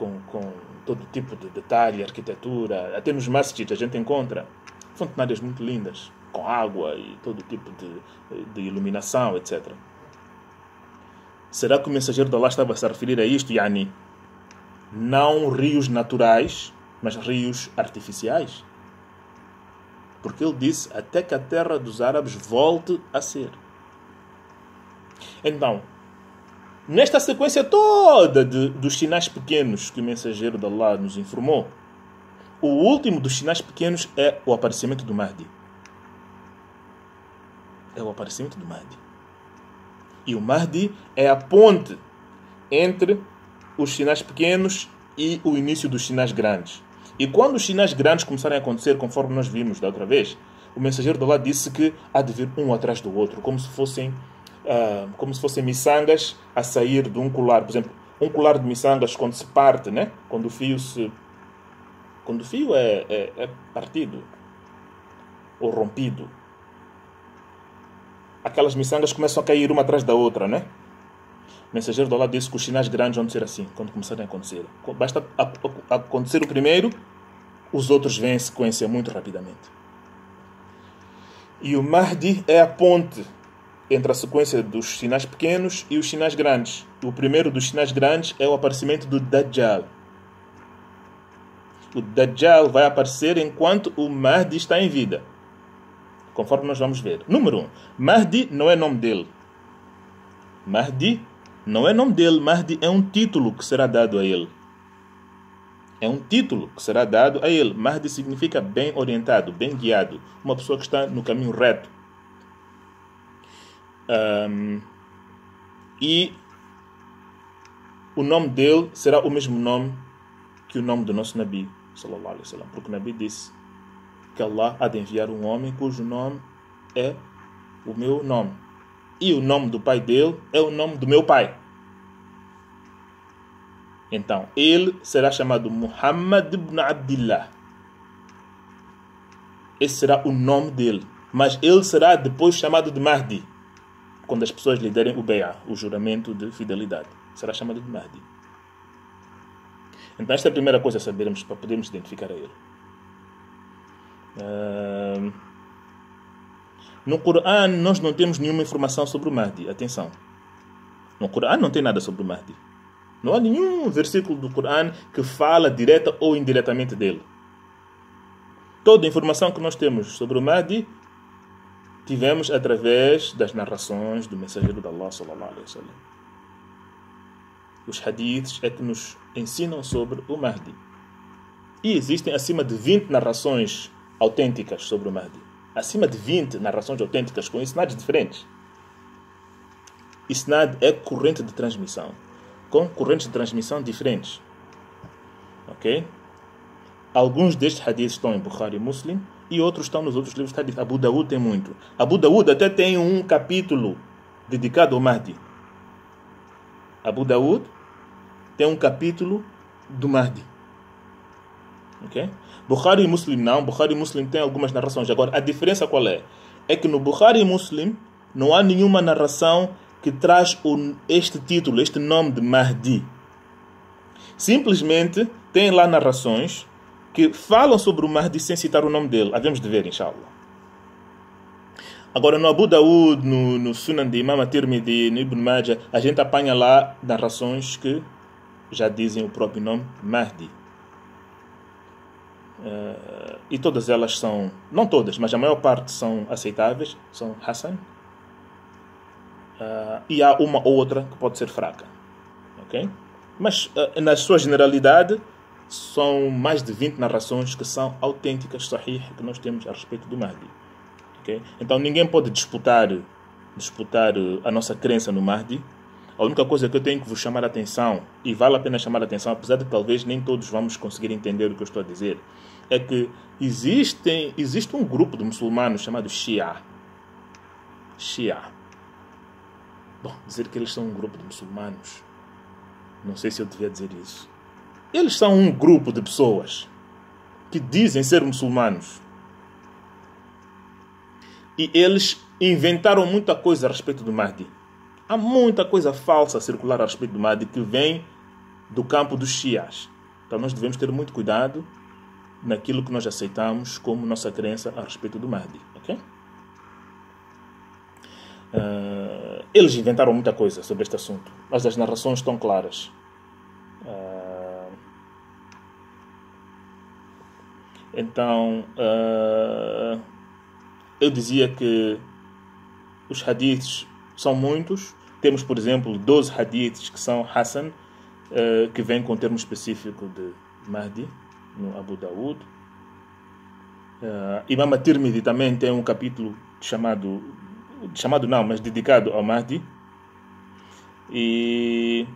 todo tipo de detalhe, arquitetura. Até nos masjids a gente encontra fontenárias muito lindas, com água e todo tipo de iluminação, etc. Será que o mensageiro de Allah estava a se referir a isto, Yani? Não rios naturais, mas rios artificiais? Porque ele disse até que a terra dos árabes volte a ser. Então, nesta sequência toda dos sinais pequenos que o mensageiro de Allah nos informou, o último dos sinais pequenos é o aparecimento do Mahdi. É o aparecimento do Mahdi. E o Mahdi é a ponte entre os sinais pequenos e o início dos sinais grandes. E quando os sinais grandes começarem a acontecer, conforme nós vimos da outra vez, o mensageiro de Allah disse que há de vir um atrás do outro, como se fossem miçangas a sair de um colar. Por exemplo, um colar de miçangas quando se parte, né? Quando o fio é partido ou rompido, aquelas miçangas começam a cair uma atrás da outra, né? O mensageiro de Allah disse que os sinais grandes vão ser assim, quando começarem a acontecer. Basta acontecer o primeiro, os outros vêm em sequência muito rapidamente. E o Mahdi é a ponte entre a sequência dos sinais pequenos e os sinais grandes. O primeiro dos sinais grandes é o aparecimento do Dajjal. O Dajjal vai aparecer enquanto o Mahdi está em vida, conforme nós vamos ver. Número 1. Mahdi não é nome dele. Mahdi não é nome dele. Mahdi é um título que será dado a ele. É um título que será dado a ele. Mahdi significa bem orientado, bem guiado. Uma pessoa que está no caminho reto. E o nome dele será o mesmo nome que o nome do nosso Nabi, sallallahu alaihi wasallam. Porque o Nabi disse que Allah há de enviar um homem cujo nome é o meu nome. E o nome do pai dele é o nome do meu pai. Então, ele será chamado Muhammad ibn Abdillah. Esse será o nome dele. Mas ele será depois chamado de Mahdi, quando as pessoas lhe derem o Bay'ah, o juramento de fidelidade. Será chamado de Mahdi. Então, esta é a primeira coisa a sabermos para podermos identificar a ele. No Coran, nós não temos nenhuma informação sobre o Mahdi. Atenção. No Coran não tem nada sobre o Mahdi. Não há nenhum versículo do Coran que fala direta ou indiretamente dele. Toda a informação que nós temos sobre o Mahdi tivemos através das narrações do mensageiro de Allah, sallallahu alaihi wasallam. Os hadiths é que nos ensinam sobre o Mahdi. E existem acima de 20 narrações autênticas sobre o Mahdi. Acima de 20 narrações autênticas com isnads diferentes. Isnad é corrente de transmissão, com correntes de transmissão diferentes. Ok? Alguns destes hadiths estão em Bukhari e Muslim e outros estão nos outros livros de hadith. Abu Dawood tem muito. Abu Dawood até tem um capítulo dedicado ao Mahdi. Abu Dawood tem um capítulo do Mahdi. Ok? Bukhari e Muslim não. Bukhari e Muslim tem algumas narrações. Agora, a diferença qual é? É que no Bukhari e Muslim não há nenhuma narração que traz este título, este nome de Mahdi. Simplesmente tem lá narrações que falam sobre o Mahdi sem citar o nome dele. Havemos de ver, inshallah. Agora, no Abu Dawood, no Sunan de Imam At-Tirmidhi, no Ibn Majah, a gente apanha lá narrações que já dizem o próprio nome, Mahdi. E todas elas são, não todas, mas a maior parte são aceitáveis, são Hassan. E há uma ou outra que pode ser fraca. Ok? Mas, na sua generalidade, são mais de 20 narrações que são autênticas, sahih, que nós temos a respeito do Mahdi. Okay? Então ninguém pode disputar a nossa crença no Mahdi. A única coisa que eu tenho que vos chamar a atenção, e vale a pena chamar a atenção, apesar de talvez nem todos vamos conseguir entender o que eu estou a dizer, é que existe um grupo de muçulmanos chamado Shia. Bom, dizer que eles são um grupo de muçulmanos, não sei se eu devia dizer isso. Eles são um grupo de pessoas que dizem ser muçulmanos. E eles inventaram muita coisa a respeito do Mahdi. Há muita coisa falsa a circular a respeito do Mahdi que vem do campo dos Shias. Então nós devemos ter muito cuidado naquilo que nós aceitamos como nossa crença a respeito do Mahdi. Okay? Eles inventaram muita coisa sobre este assunto, mas as narrações estão claras. Então, eu dizia que os hadiths são muitos. Temos, por exemplo, 12 hadiths que são Hassan, que vêm com o termo específico de Mahdi, no Abu Dawood. Imam at-Tirmidhi também tem um capítulo mas dedicado ao Mahdi. E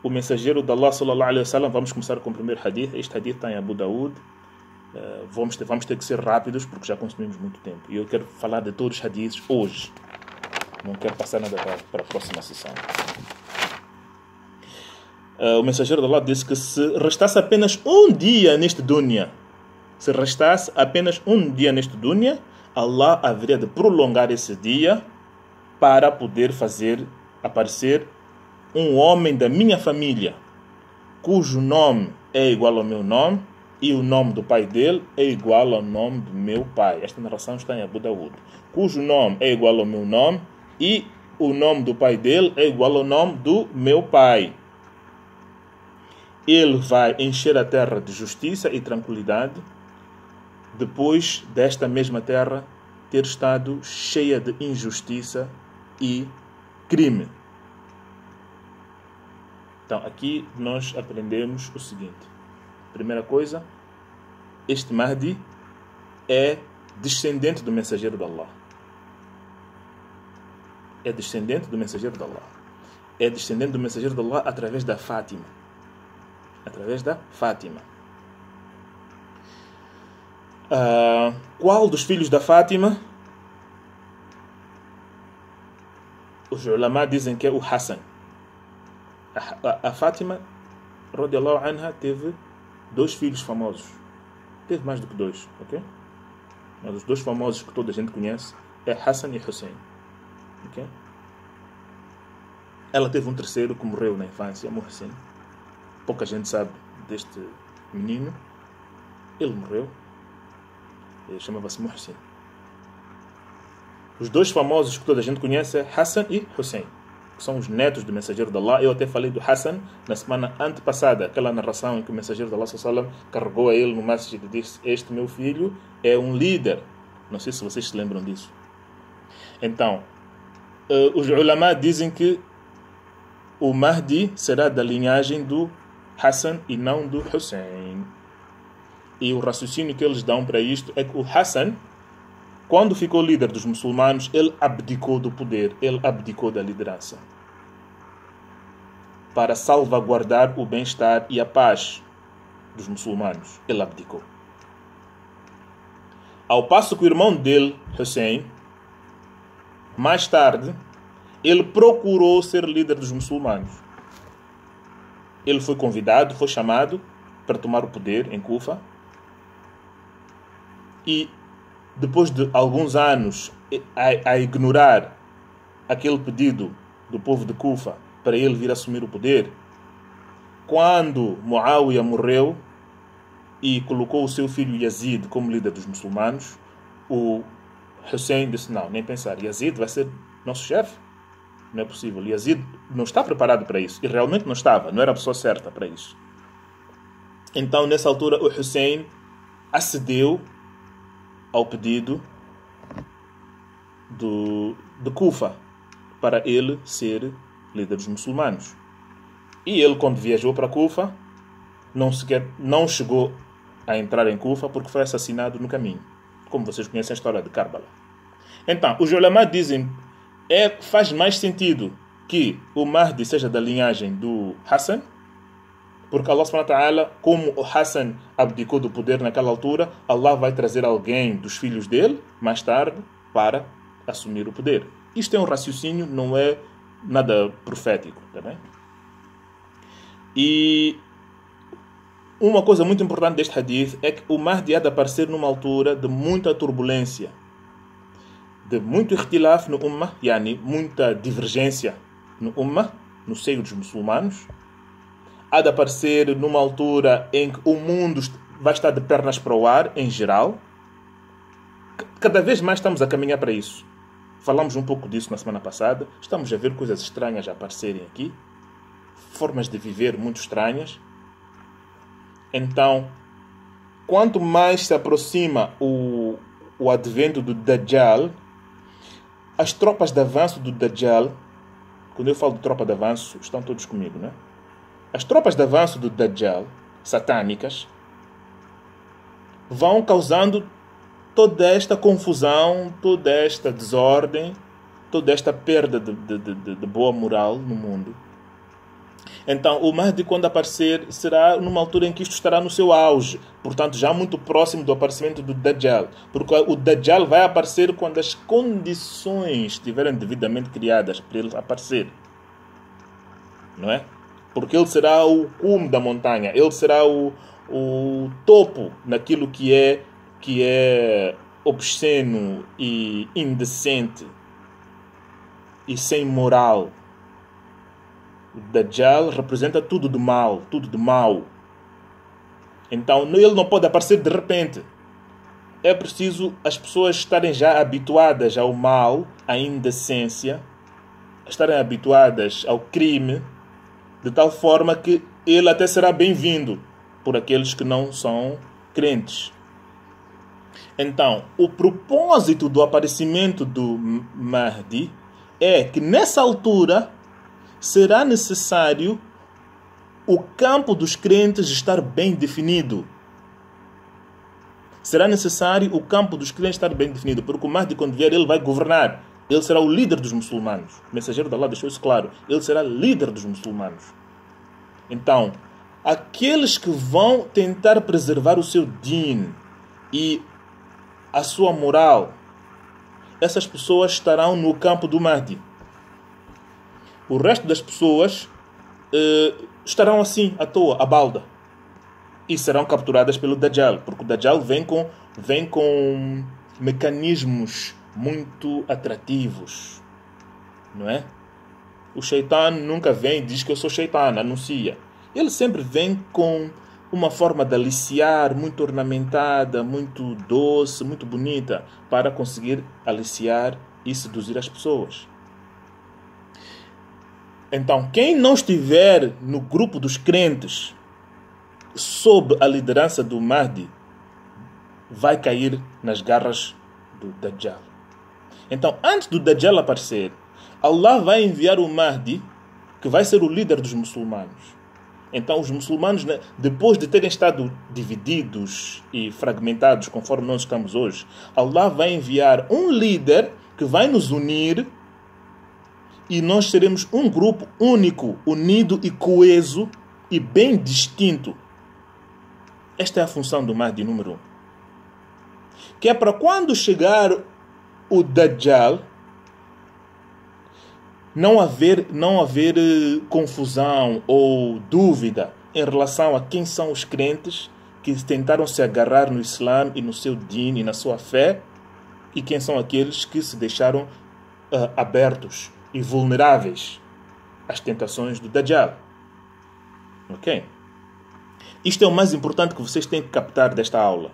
o mensageiro de Allah, sallallahu alaihi wasallam, vamos começar com o primeiro hadith. Este hadith está em Abu Dawood. Vamos ter que ser rápidos porque já consumimos muito tempo. E eu quero falar de todos os hadiths hoje. Não quero passar nada para a próxima sessão. O mensageiro de Allah disse que se restasse apenas um dia neste dunya, Allah haveria de prolongar esse dia para poder fazer aparecer um homem da minha família, cujo nome é igual ao meu nome, e o nome do pai dele é igual ao nome do meu pai. Esta narração está em Abu Dawood. Cujo nome é igual ao meu nome, e o nome do pai dele é igual ao nome do meu pai. Ele vai encher a terra de justiça e tranquilidade, depois desta mesma terra ter estado cheia de injustiça e crime. Então, aqui nós aprendemos o seguinte. Primeira coisa, este Mahdi é descendente do mensageiro de Allah. É descendente do mensageiro de Allah. É descendente do mensageiro de Allah através da Fátima. Qual dos filhos da Fátima? Os ulama dizem que é o Hassan. A Fátima, radiallahu anha, teve 2 filhos famosos. Teve mais do que 2, ok? Mas os 2 famosos que toda a gente conhece é Hassan e Hussein. Okay? Ela teve um terceiro que morreu na infância, Muhsin. Pouca gente sabe deste menino. Ele morreu. Ele chamava-se Muhsin. Os 2 famosos que toda a gente conhece é Hassan e Hussein, que são os netos do mensageiro de Allah. Eu até falei do Hassan na semana antepassada, aquela narração em que o mensageiro de Allah sallallahu carregou a ele no masjid e disse: este meu filho é um líder. Não sei se vocês se lembram disso. Então, os ulama dizem que o Mahdi será da linhagem do Hassan e não do Hussein. E o raciocínio que eles dão para isto é que o Hassan, quando ficou líder dos muçulmanos, ele abdicou do poder, ele abdicou da liderança para salvaguardar o bem-estar e a paz dos muçulmanos. Ele abdicou. Ao passo que o irmão dele, Hussein, mais tarde, ele procurou ser líder dos muçulmanos. Ele foi convidado, foi chamado para tomar o poder em Kufa. E depois de alguns anos a ignorar aquele pedido do povo de Kufa para ele vir assumir o poder, quando Muawiyah morreu e colocou o seu filho Yazid como líder dos muçulmanos, o Hussein disse: não, nem pensar, Yazid vai ser nosso chefe? Não é possível. Yazid não está preparado para isso. E realmente não estava, não era a pessoa certa para isso. Então, nessa altura, o Hussein acedeu ao pedido de Kufa para ele ser líder dos muçulmanos. E ele, quando viajou para Kufa, não chegou a entrar em Kufa porque foi assassinado no caminho. Como vocês conhecem a história de Karbala. Então, os ulama dizem faz mais sentido que o Mahdi seja da linhagem do Hassan, porque Allah subhanahu wa ta'ala, como o Hassan abdicou do poder naquela altura, Allah vai trazer alguém dos filhos dele, mais tarde, para assumir o poder. Isto é um raciocínio, não é nada profético. Tá bem? E uma coisa muito importante deste hadith é que o Mahdi há de aparecer numa altura de muita turbulência, de muito ikhtilaf no ummah, yani muita divergência no Ummah, no seio dos muçulmanos. Há de aparecer numa altura em que o mundo vai estar de pernas para o ar, em geral. Cada vez mais estamos a caminhar para isso. Falamos um pouco disso na semana passada. Estamos a ver coisas estranhas a aparecerem aqui. Formas de viver muito estranhas. Então, quanto mais se aproxima o advento do Dajjal, as tropas de avanço do Dajjal, quando eu falo de tropa de avanço, estão todos comigo, né? As tropas de avanço do Dajjal, satânicas, vão causando toda esta confusão, toda esta desordem, toda esta perda de boa moral no mundo. Então, o Mahdi, quando aparecer, será numa altura em que isto estará no seu auge. Portanto, já muito próximo do aparecimento do Dajjal. Porque o Dajjal vai aparecer quando as condições estiverem devidamente criadas para ele aparecer. Não é? Porque ele será o cume da montanha. Ele será o topo naquilo que é obsceno e indecente e sem moral. O Dajjal representa tudo de mal, tudo de mal. Então ele não pode aparecer de repente. É preciso as pessoas estarem já habituadas ao mal, à indecência, estarem habituadas ao crime, de tal forma que ele até será bem-vindo por aqueles que não são crentes. Então, o propósito do aparecimento do Mahdi é que nessa altura será necessário o campo dos crentes estar bem definido. Será necessário o campo dos crentes estar bem definido, porque o Mahdi, quando vier, ele vai governar. Ele será o líder dos muçulmanos. O mensageiro de Allah deixou isso claro. Ele será líder dos muçulmanos. Então, aqueles que vão tentar preservar o seu din e a sua moral, essas pessoas estarão no campo do Mahdi. O resto das pessoas estarão assim, à toa, à balda. E serão capturadas pelo Dajjal. Porque o Dajjal vem com mecanismos muito atrativos. Não é? O Shaitan nunca vem e diz que eu sou Shaitan, anuncia. Ele sempre vem com uma forma de aliciar muito ornamentada, muito doce, muito bonita, para conseguir aliciar e seduzir as pessoas. Então, quem não estiver no grupo dos crentes sob a liderança do Mahdi vai cair nas garras do Dajjal. Então, antes do Dajjal aparecer, Allah vai enviar o Mahdi, que vai ser o líder dos muçulmanos. Então, os muçulmanos, depois de terem estado divididos e fragmentados, conforme nós estamos hoje, Allah vai enviar um líder que vai nos unir e nós seremos um grupo único, unido e coeso e bem distinto. Esta é a função do Mahdi número 1. Que é para quando chegar o Dajjal, não haver confusão ou dúvida em relação a quem são os crentes que tentaram se agarrar no Islã e no seu din e na sua fé, e quem são aqueles que se deixaram abertos e vulneráveis às tentações do Dajjal. Ok? Isto é o mais importante que vocês têm que captar desta aula.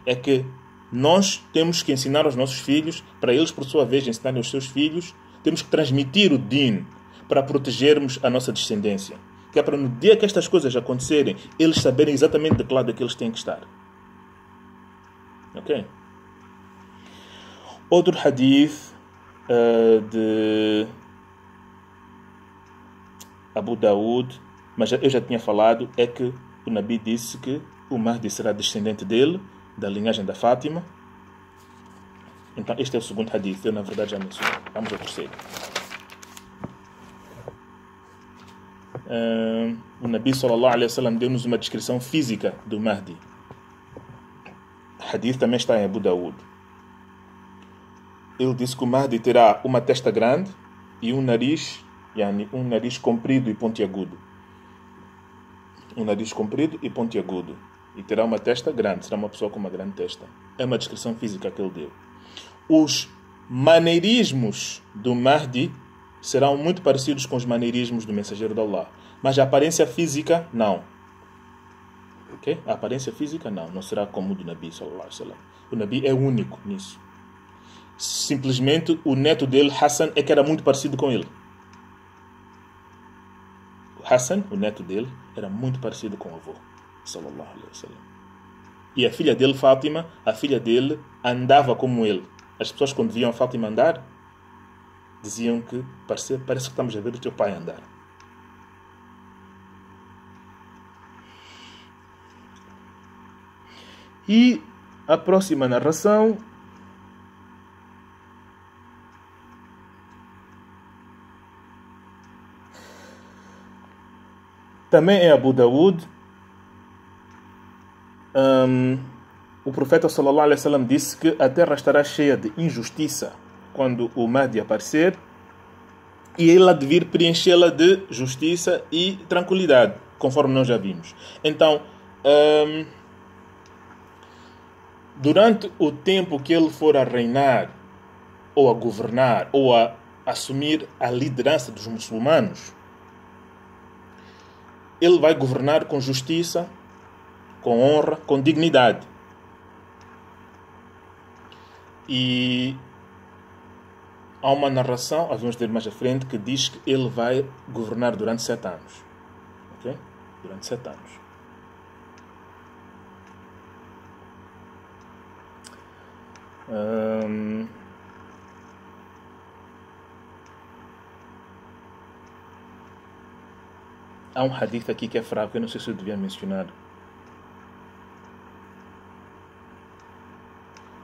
É que nós temos que ensinar aos nossos filhos, para eles, por sua vez, ensinarem aos seus filhos. Temos que transmitir o din para protegermos a nossa descendência. Que é para no dia que estas coisas acontecerem, eles saberem exatamente de que lado é que eles têm que estar. Ok? Outro hadith de Abu Daud, mas eu já tinha falado, é que o Nabi disse que o Mahdi será descendente dele, da linhagem da Fátima. Então, este é o segundo hadith. Eu, na verdade, já mencionei. Vamos ao terceiro. O Nabi sallallahu alaihi wasallam deu-nos uma descrição física do Mahdi. O hadith também está em Abu Daud. Ele disse que o Mahdi terá uma testa grande e um nariz comprido e pontiagudo. Um nariz comprido e pontiagudo. E terá uma testa grande. Será uma pessoa com uma grande testa. É uma descrição física que ele deu. Os maneirismos do Mahdi serão muito parecidos com os maneirismos do mensageiro de Allah. Mas a aparência física, não. Okay? A aparência física, não será como o do Nabi, sallallahu alaihi wasallam. O Nabi é único nisso. Simplesmente o neto dele, Hassan, é que era muito parecido com ele. Hassan, o neto dele, era muito parecido com o avô, sallallahu alaihi wasallam. E a filha dele, Fátima, a filha dele andava como ele. As pessoas, quando viam a Fátima andar, diziam que parece que estamos a ver o teu pai andar. E a próxima narração também é Abu Dawood. O profeta sallallahu alaihi wasallam disse que a terra estará cheia de injustiça quando o Mahdi aparecer, e ele há de vir preenchê-la de justiça e tranquilidade, conforme nós já vimos. Então, durante o tempo que ele for a reinar, ou a governar, ou a assumir a liderança dos muçulmanos, ele vai governar com justiça, com honra, com dignidade. E há uma narração, vamos ver mais à frente, que diz que ele vai governar durante 7 anos. Ok? Durante 7 anos. Há um hadith aqui que é fraco, eu não sei se eu devia mencionar.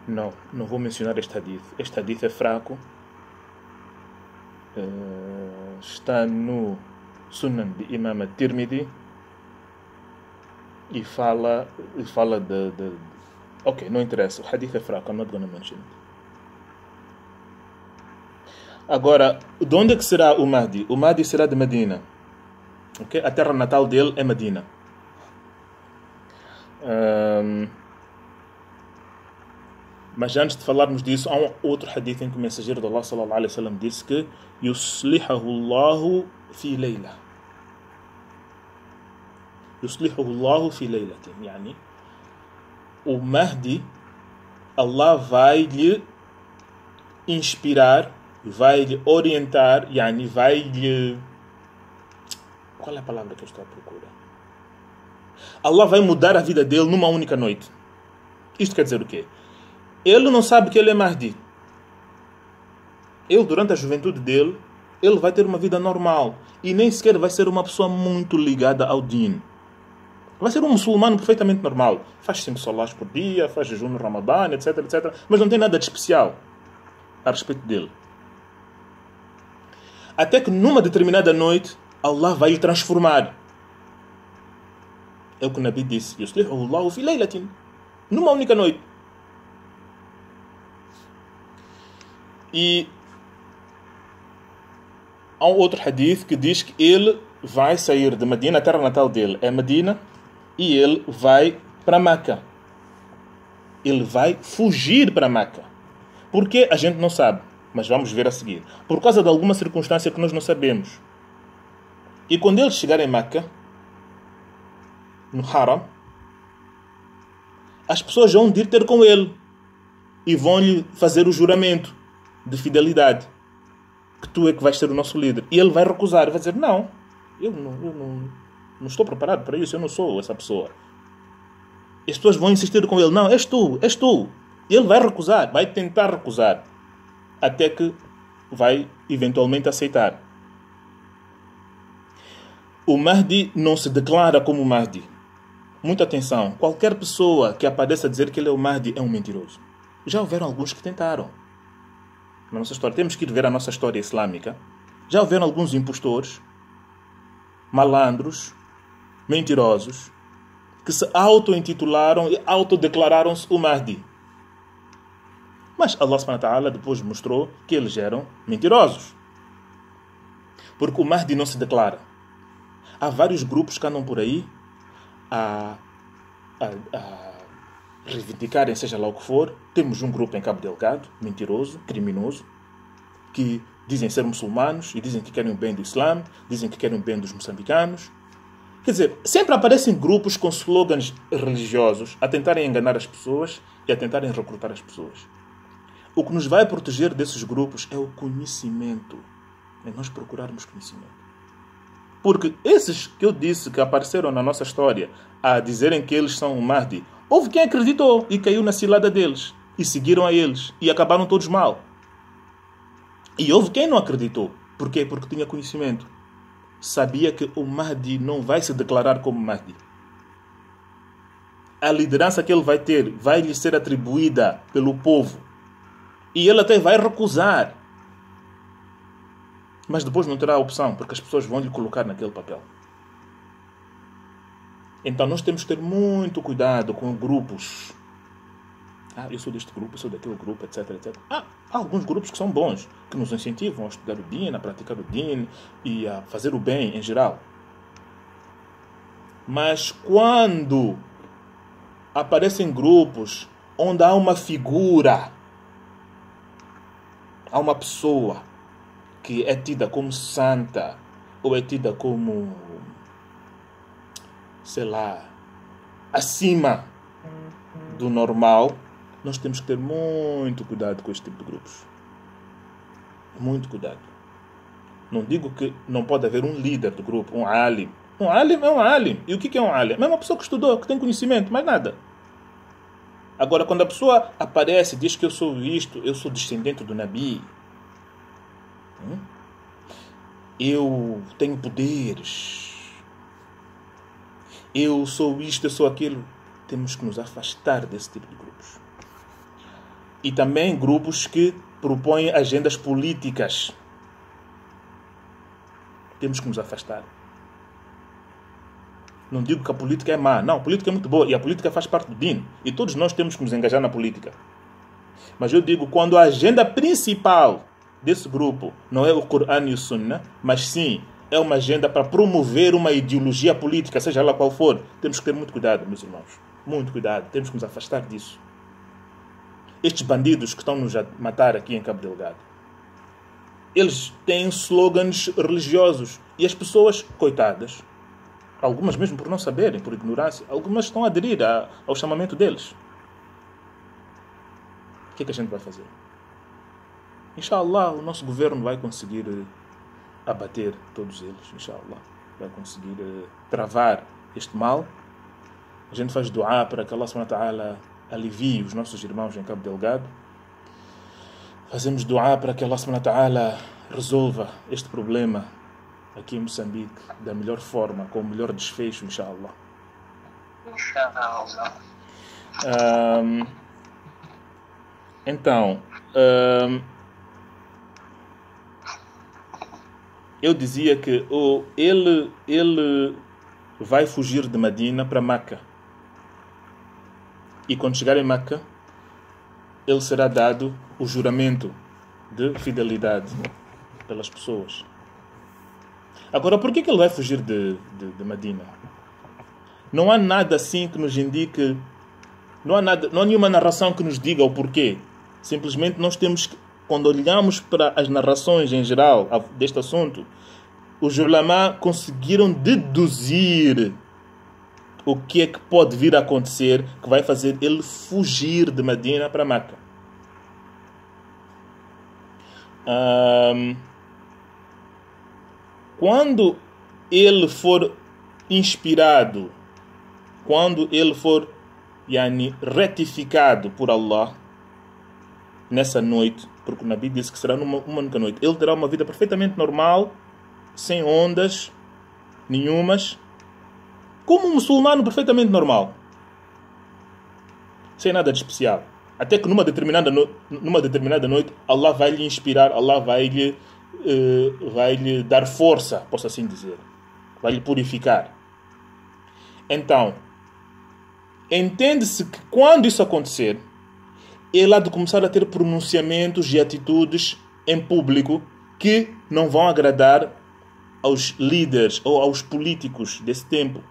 Não vou mencionar este hadith. Este hadith é fraco. Está no Sunan de Imam At-Tirmidhi e fala de... Ok, não interessa. O hadith é fraco. I'm not going to mention it. Agora, de onde é que será o Mahdi? O Mahdi será de Medina. Okay? A terra natal dele é Medina. Mas antes de falarmos disso, há um outro hadith em que o mensageiro de Allah sallallahu alaihi wasallam disse que yuslihahu Allahu fi layla. Yuslihahu Allahu fi laylatin. Yani, o Mahdi, Allah vai lhe inspirar, vai lhe orientar, yani, vai lhe... Qual é a palavra que eu estou à procura? Allah vai mudar a vida dele numa única noite. Isto quer dizer o quê? Ele não sabe que ele é Mahdi. Ele, durante a juventude dele, ele vai ter uma vida normal. E nem sequer vai ser uma pessoa muito ligada ao Din. Vai ser um muçulmano perfeitamente normal. Faz 5 salás por dia, faz jejum no Ramadã, etc, etc. Mas não tem nada de especial a respeito dele. Até que numa determinada noite, Allah vai lhe transformar. É o que o Nabi disse. Yuslihu Allahu fi laylatin. Numa única noite. E há um outro hadith que diz que ele vai sair de Medina, a terra natal dele é Medina, e ele vai para Meca. Ele vai fugir para Meca. Por que? A gente não sabe, mas vamos ver a seguir. Por causa de alguma circunstância que nós não sabemos. E quando ele chegar em Meca, no Haram, as pessoas vão ir ter com ele e vão lhe fazer o juramento de fidelidade, que tu é que vais ser o nosso líder. E ele vai recusar, vai dizer, não, eu não estou preparado para isso, eu não sou essa pessoa. E as pessoas vão insistir com ele, não, és tu. E ele vai recusar, vai tentar recusar, até que vai eventualmente aceitar. O Mahdi não se declara como Mahdi. Muita atenção, qualquer pessoa que apareça a dizer que ele é o Mahdi é um mentiroso. Já houveram alguns que tentaram. Na nossa história, temos que ir ver a nossa história islâmica. Já houveram alguns impostores, malandros, mentirosos, que se auto-intitularam e autodeclararam-se o Mahdi. Mas Allah subhanahu wa ta'ala depois mostrou que eles eram mentirosos. Porque o Mahdi não se declara. Há vários grupos que andam por aí a reivindicarem seja lá o que for. Temos um grupo em Cabo Delgado, mentiroso, criminoso, que dizem ser muçulmanos e dizem que querem o bem do Islã, dizem que querem o bem dos moçambicanos. Quer dizer, sempre aparecem grupos com slogans religiosos a tentarem enganar as pessoas e a tentarem recrutar as pessoas. O que nos vai proteger desses grupos é o conhecimento. É nós procurarmos conhecimento. Porque esses que eu disse que apareceram na nossa história a dizerem que eles são o Mahdi, houve quem acreditou e caiu na cilada deles. E seguiram a eles. E acabaram todos mal. E houve quem não acreditou. Por quê? Porque tinha conhecimento. Sabia que o Mahdi não vai se declarar como Mahdi. A liderança que ele vai ter vai lhe ser atribuída pelo povo. E ele até vai recusar. Mas depois não terá opção, porque as pessoas vão lhe colocar naquele papel. Então nós temos que ter muito cuidado com grupos. Eu sou deste grupo, eu sou daquele grupo, etc, etc. Há alguns grupos que são bons, que nos incentivam a estudar o Din, a praticar o Din e a fazer o bem em geral. Mas quando aparecem grupos onde há uma figura, há uma pessoa que é tida como santa, ou é tida como, sei lá, acima do normal, nós temos que ter muito cuidado com este tipo de grupos. Muito cuidado. Não digo que não pode haver um líder do grupo, um alim. Um alim é um alim. E o que é um alim? É uma pessoa que estudou, que tem conhecimento, mais nada. Agora, quando a pessoa aparece e diz que eu sou isto, eu sou descendente do Nabi, eu tenho poderes, eu sou isto, eu sou aquilo, temos que nos afastar desse tipo de grupos. E também grupos que propõem agendas políticas. Temos que nos afastar. Não digo que a política é má. Não, a política é muito boa. E a política faz parte do Din. E todos nós temos que nos engajar na política. Mas eu digo, quando a agenda principal desse grupo não é o Corão e o Sunnah, mas sim é uma agenda para promover uma ideologia política, seja lá qual for, temos que ter muito cuidado, meus irmãos. Muito cuidado. Temos que nos afastar disso. Estes bandidos que estão nos a matar aqui em Cabo Delgado, eles têm slogans religiosos. E as pessoas, coitadas, algumas mesmo por não saberem, por ignorância, algumas estão a aderir ao chamamento deles. O que é que a gente vai fazer? Inshallah, o nosso governo vai conseguir abater todos eles. Inshallah, vai conseguir travar este mal. A gente faz dua para que Allah subhanahu wa ta'ala alivie os nossos irmãos em Cabo Delgado. Fazemos dua para que Allah subhanahu wa ta'ala resolva este problema aqui em Moçambique da melhor forma, com o melhor desfecho, inshallah. Então, eu dizia que ele vai fugir de Medina para Meca. E quando chegar em Meca, ele será dado o juramento de fidelidade pelas pessoas. Agora, por que ele vai fugir de Medina? Não há nada assim que nos indique, não há nenhuma narração que nos diga o porquê. Simplesmente nós temos que, quando olhamos para as narrações em geral deste assunto, os ulama conseguiram deduzir o que é que pode vir a acontecer que vai fazer ele fugir de Medina para Meca. Quando ele for inspirado, quando ele for retificado por Allah nessa noite, porque o Nabi disse que será uma única noite, ele terá uma vida perfeitamente normal, sem ondas nenhumas, como um muçulmano perfeitamente normal, sem nada de especial. Até que numa determinada noite Allah vai lhe inspirar, Allah vai lhe dar força, posso assim dizer, vai lhe purificar. Então, entende-se que quando isso acontecer, ele há de começar a ter pronunciamentos e atitudes em público que não vão agradar aos líderes ou aos políticos desse tempo.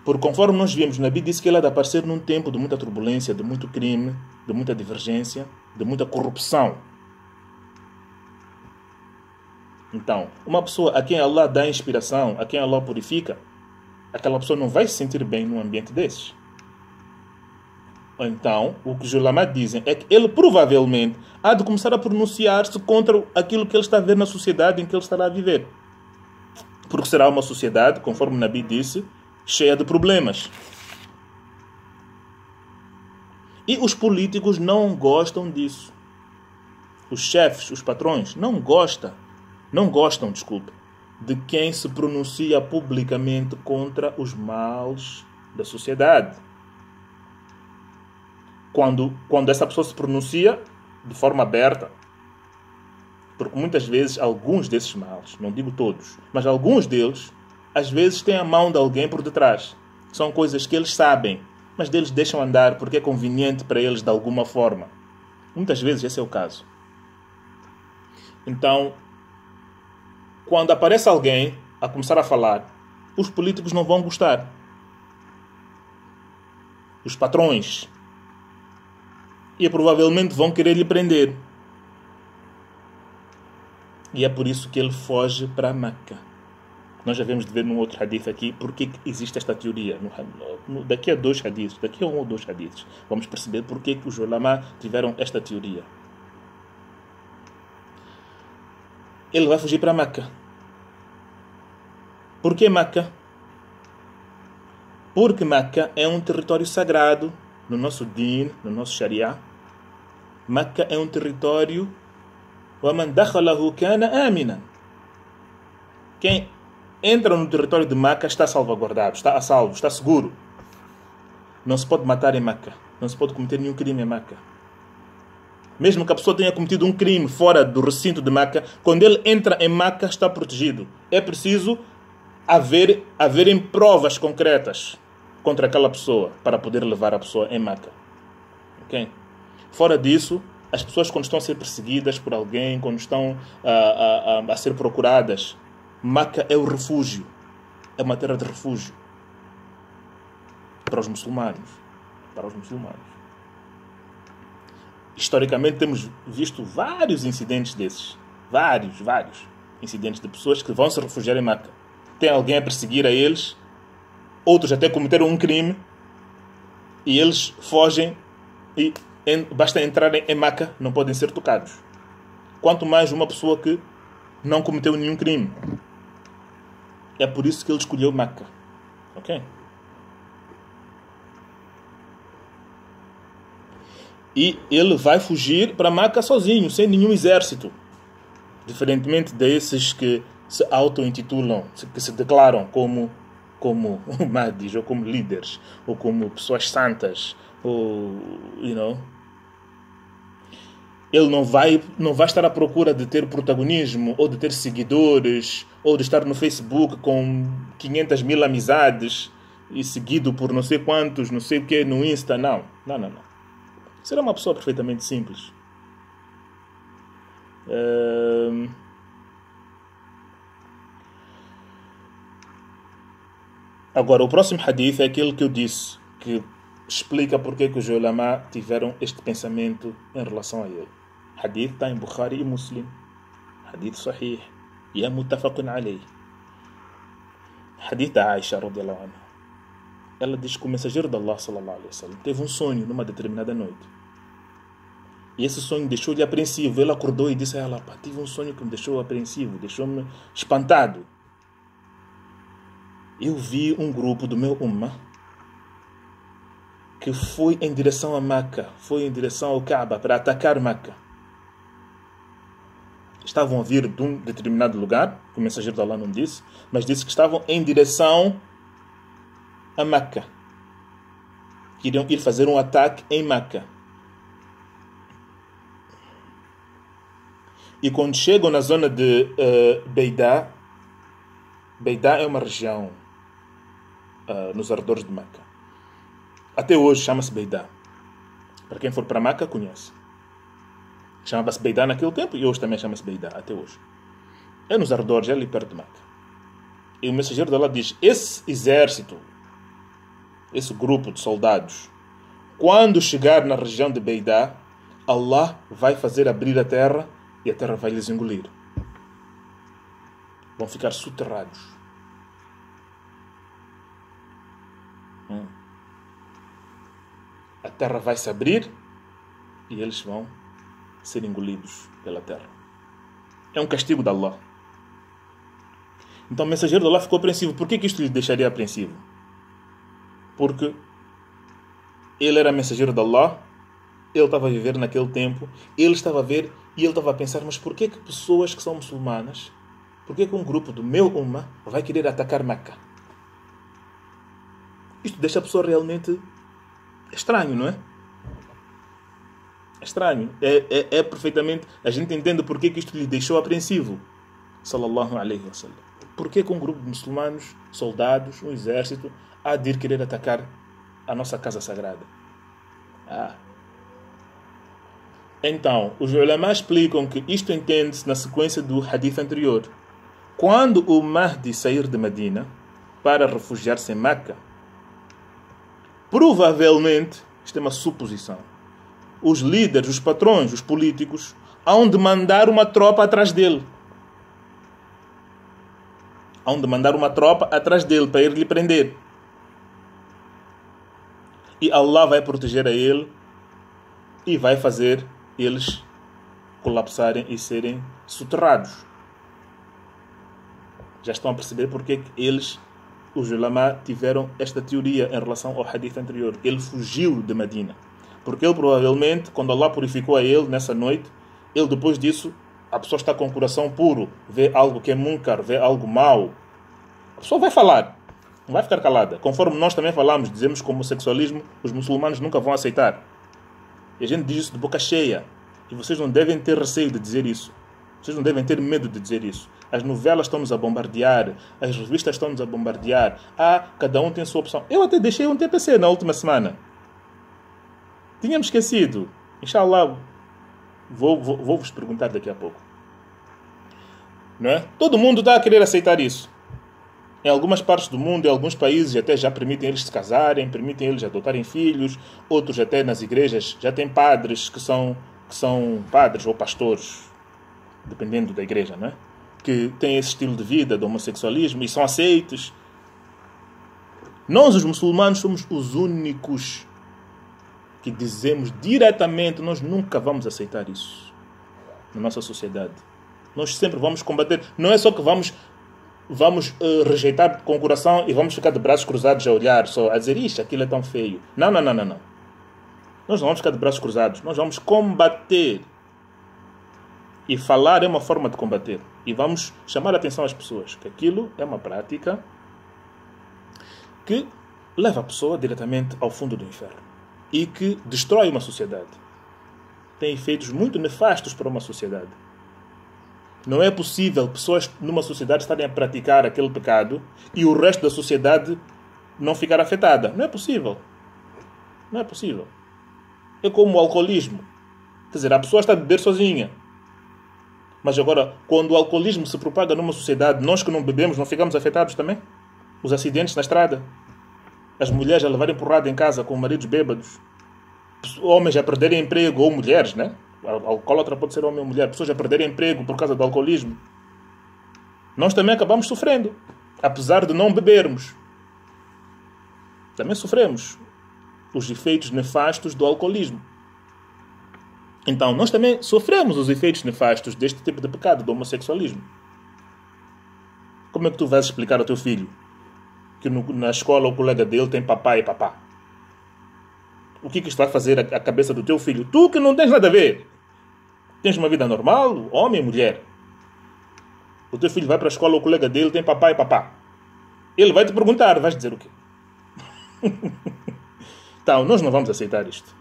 Porque conforme nós vimos, o Nabi disse que ele há de aparecer num tempo de muita turbulência, de muito crime, de muita divergência, de muita corrupção. Então, uma pessoa a quem Allah dá inspiração, a quem Allah purifica, aquela pessoa não vai se sentir bem num ambiente desses. Então, o que os ulama dizem é que ele provavelmente há de começar a pronunciar-se contra aquilo que ele está a ver na sociedade em que ele estará a viver. Porque será uma sociedade, conforme o Nabi disse, cheia de problemas. E os políticos não gostam disso. Os chefes, os patrões, não gostam, de quem se pronuncia publicamente contra os males da sociedade. Quando essa pessoa se pronuncia de forma aberta, porque muitas vezes alguns desses males, não digo todos, mas alguns deles, às vezes têm a mão de alguém por detrás. São coisas que eles sabem, mas deles deixam andar porque é conveniente para eles de alguma forma. Muitas vezes esse é o caso. Então, quando aparece alguém a começar a falar, os políticos não vão gostar. Os patrões. E provavelmente vão querer lhe prender. E é por isso que ele foge para Meca. Nós já vemos de ver num outro hadith aqui porque existe esta teoria. Daqui a dois hadiths, daqui a um ou dois hadiths, vamos perceber porque os ulama tiveram esta teoria. Ele vai fugir para Meca. Por que Meca? Porque Meca é um território sagrado no nosso din, no nosso sharia. Meca é um território وَمَنْ دَخَلَهُ كَانَ آمِنًا. Quem entra no território de Meca está salvaguardado, está a salvo, está seguro. Não se pode matar em Meca. Não se pode cometer nenhum crime em Meca. Mesmo que a pessoa tenha cometido um crime fora do recinto de Meca, quando ele entra em Meca está protegido. É preciso haverem provas concretas contra aquela pessoa para poder levar a pessoa em Meca. Okay? Fora disso, as pessoas quando estão a ser perseguidas por alguém, quando estão a ser procuradas, Meca é o refúgio. É uma terra de refúgio. Para os muçulmanos. Historicamente temos visto vários incidentes desses. Vários incidentes de pessoas que vão se refugiar em Meca. Tem alguém a perseguir a eles. Outros até cometeram um crime. E eles fogem e basta entrarem em Meca, não podem ser tocados. Quanto mais uma pessoa que não cometeu nenhum crime. É por isso que ele escolheu Meca. Ok? E ele vai fugir para Meca sozinho, sem nenhum exército. Diferentemente desses que se auto-intitulam, que se declaram como Mahdis, ou como líderes, ou como pessoas santas, ou, Ele não vai estar à procura de ter protagonismo, ou de ter seguidores, ou de estar no Facebook com 500 mil amizades, e seguido por não sei quantos, não sei o que, no Insta. Não. Será uma pessoa perfeitamente simples. Agora, o próximo hadith é aquele que eu disse, que explica porque que os ulama tiveram este pensamento em relação a ele. Hadith está em Bukhari e Muslim. Hadith sahih. E é muttafaqun alayh. Hadith da Aisha radiyallahu anha. Ela diz que o mensageiro de Allah sallallahu alaihi wasallam teve um sonho numa determinada noite. E esse sonho deixou-lhe apreensivo. Ele acordou e disse a ela: tive um sonho que me deixou apreensivo, deixou-me espantado. Eu vi um grupo do meu ummah que foi em direção a Meca, foi em direção ao Kaaba para atacar Meca. Estavam a vir de um determinado lugar, que o mensageiro de Allah não disse, mas disse que estavam em direção a Meca. Queriam ir fazer um ataque em Meca. E quando chegam na zona de Beidá é uma região nos arredores de Meca. Até hoje chama-se Beidá. Para quem for para Meca, conhece. Chamava-se Beidá naquele tempo e hoje também chama-se Beidá, até hoje. É nos arredores, é ali perto de Meca. E o mensageiro de Allah diz: esse exército, esse grupo de soldados, quando chegar na região de Beidá, Allah vai fazer abrir a terra e a terra vai lhes engolir. vão ficar soterrados. A terra vai se abrir e eles vão ser engolidos pela terra. É um castigo de Allah. Então o mensageiro de Allah ficou apreensivo. Por que isto lhe deixaria apreensivo? Porque ele era mensageiro de Allah, ele estava a viver naquele tempo, ele estava a ver e ele estava a pensar, mas por que pessoas que são muçulmanas, por que um grupo do meu Ummah vai querer atacar Meca? Isto deixa a pessoa realmente estranho, não é? É estranho. É perfeitamente... A gente entende porque que isto lhe deixou apreensivo. Sallallahu alaihi wasallam. Por que um grupo de muçulmanos, soldados, um exército, há de ir querer atacar a nossa casa sagrada? Então, os ulama explicam que isto entende-se na sequência do hadith anterior. Quando o Mahdi sair de Medina para refugiar-se em Meca, provavelmente, isto é uma suposição, os líderes, os patrões, os políticos, hão de mandar uma tropa atrás dele. Hão de mandar uma tropa atrás dele para ir lhe prender. E Allah vai proteger a ele e vai fazer eles colapsarem e serem soterrados. Já estão a perceber porque eles, os ulama, tiveram esta teoria em relação ao hadith anterior. Ele fugiu de Medina. Porque ele provavelmente, quando Allah purificou a ele nessa noite, ele depois disso, a pessoa está com o coração puro, vê algo que é munkar, vê algo mau, a pessoa vai falar, não vai ficar calada. Conforme nós também falamos, dizemos que o homossexualismo os muçulmanos nunca vão aceitar. E a gente diz isso de boca cheia. E vocês não devem ter receio de dizer isso. Vocês não devem ter medo de dizer isso. As novelas estão-nos a bombardear, as revistas estão-nos a bombardear. Cada um tem sua opção. Eu até deixei um TPC na última semana. Tínhamos esquecido. Inshallah, vou-vos perguntar daqui a pouco. Não é? Todo mundo está a querer aceitar isso. Em algumas partes do mundo, em alguns países, até já permitem eles se casarem, permitem eles adotarem filhos. Outros até nas igrejas já têm padres que são padres ou pastores, dependendo da igreja, não é? Que têm esse estilo de vida do homossexualismo e são aceitos. Nós, os muçulmanos, somos os únicos que dizemos diretamente: nós nunca vamos aceitar isso na nossa sociedade. Nós sempre vamos combater. Não é só que vamos rejeitar com o coração e vamos ficar de braços cruzados a olhar, só a dizer: isto, aquilo é tão feio. Não. Nós não vamos ficar de braços cruzados. Nós vamos combater. E falar é uma forma de combater. E vamos chamar a atenção às pessoas que aquilo é uma prática que leva a pessoa diretamente ao fundo do inferno. E que destrói uma sociedade. Tem efeitos muito nefastos para uma sociedade. Não é possível pessoas numa sociedade estarem a praticar aquele pecado e o resto da sociedade não ficar afetada. Não é possível. Não é possível. É como o alcoolismo. Quer dizer, a pessoa está a beber sozinha. Mas agora, quando o alcoolismo se propaga numa sociedade, nós que não bebemos não ficamos afetados também? Os acidentes na estrada. As mulheres a levarem porrada em casa com maridos bêbados. Homens a perderem emprego, ou mulheres, né? Alcoólatra pode ser homem ou mulher. Pessoas a perderem emprego por causa do alcoolismo. Nós também acabamos sofrendo. Apesar de não bebermos. Também sofremos os efeitos nefastos do alcoolismo. Então, nós também sofremos os efeitos nefastos deste tipo de pecado, do homossexualismo. Como é que tu vais explicar ao teu filho que na escola o colega dele tem papá e papá? O que isto vai fazer a cabeça do teu filho? Tu que não tens nada a ver. Tens uma vida normal, homem e mulher. O teu filho vai para a escola, o colega dele tem papá e papá. Ele vai te perguntar, vais dizer o quê? Então, nós não vamos aceitar isto.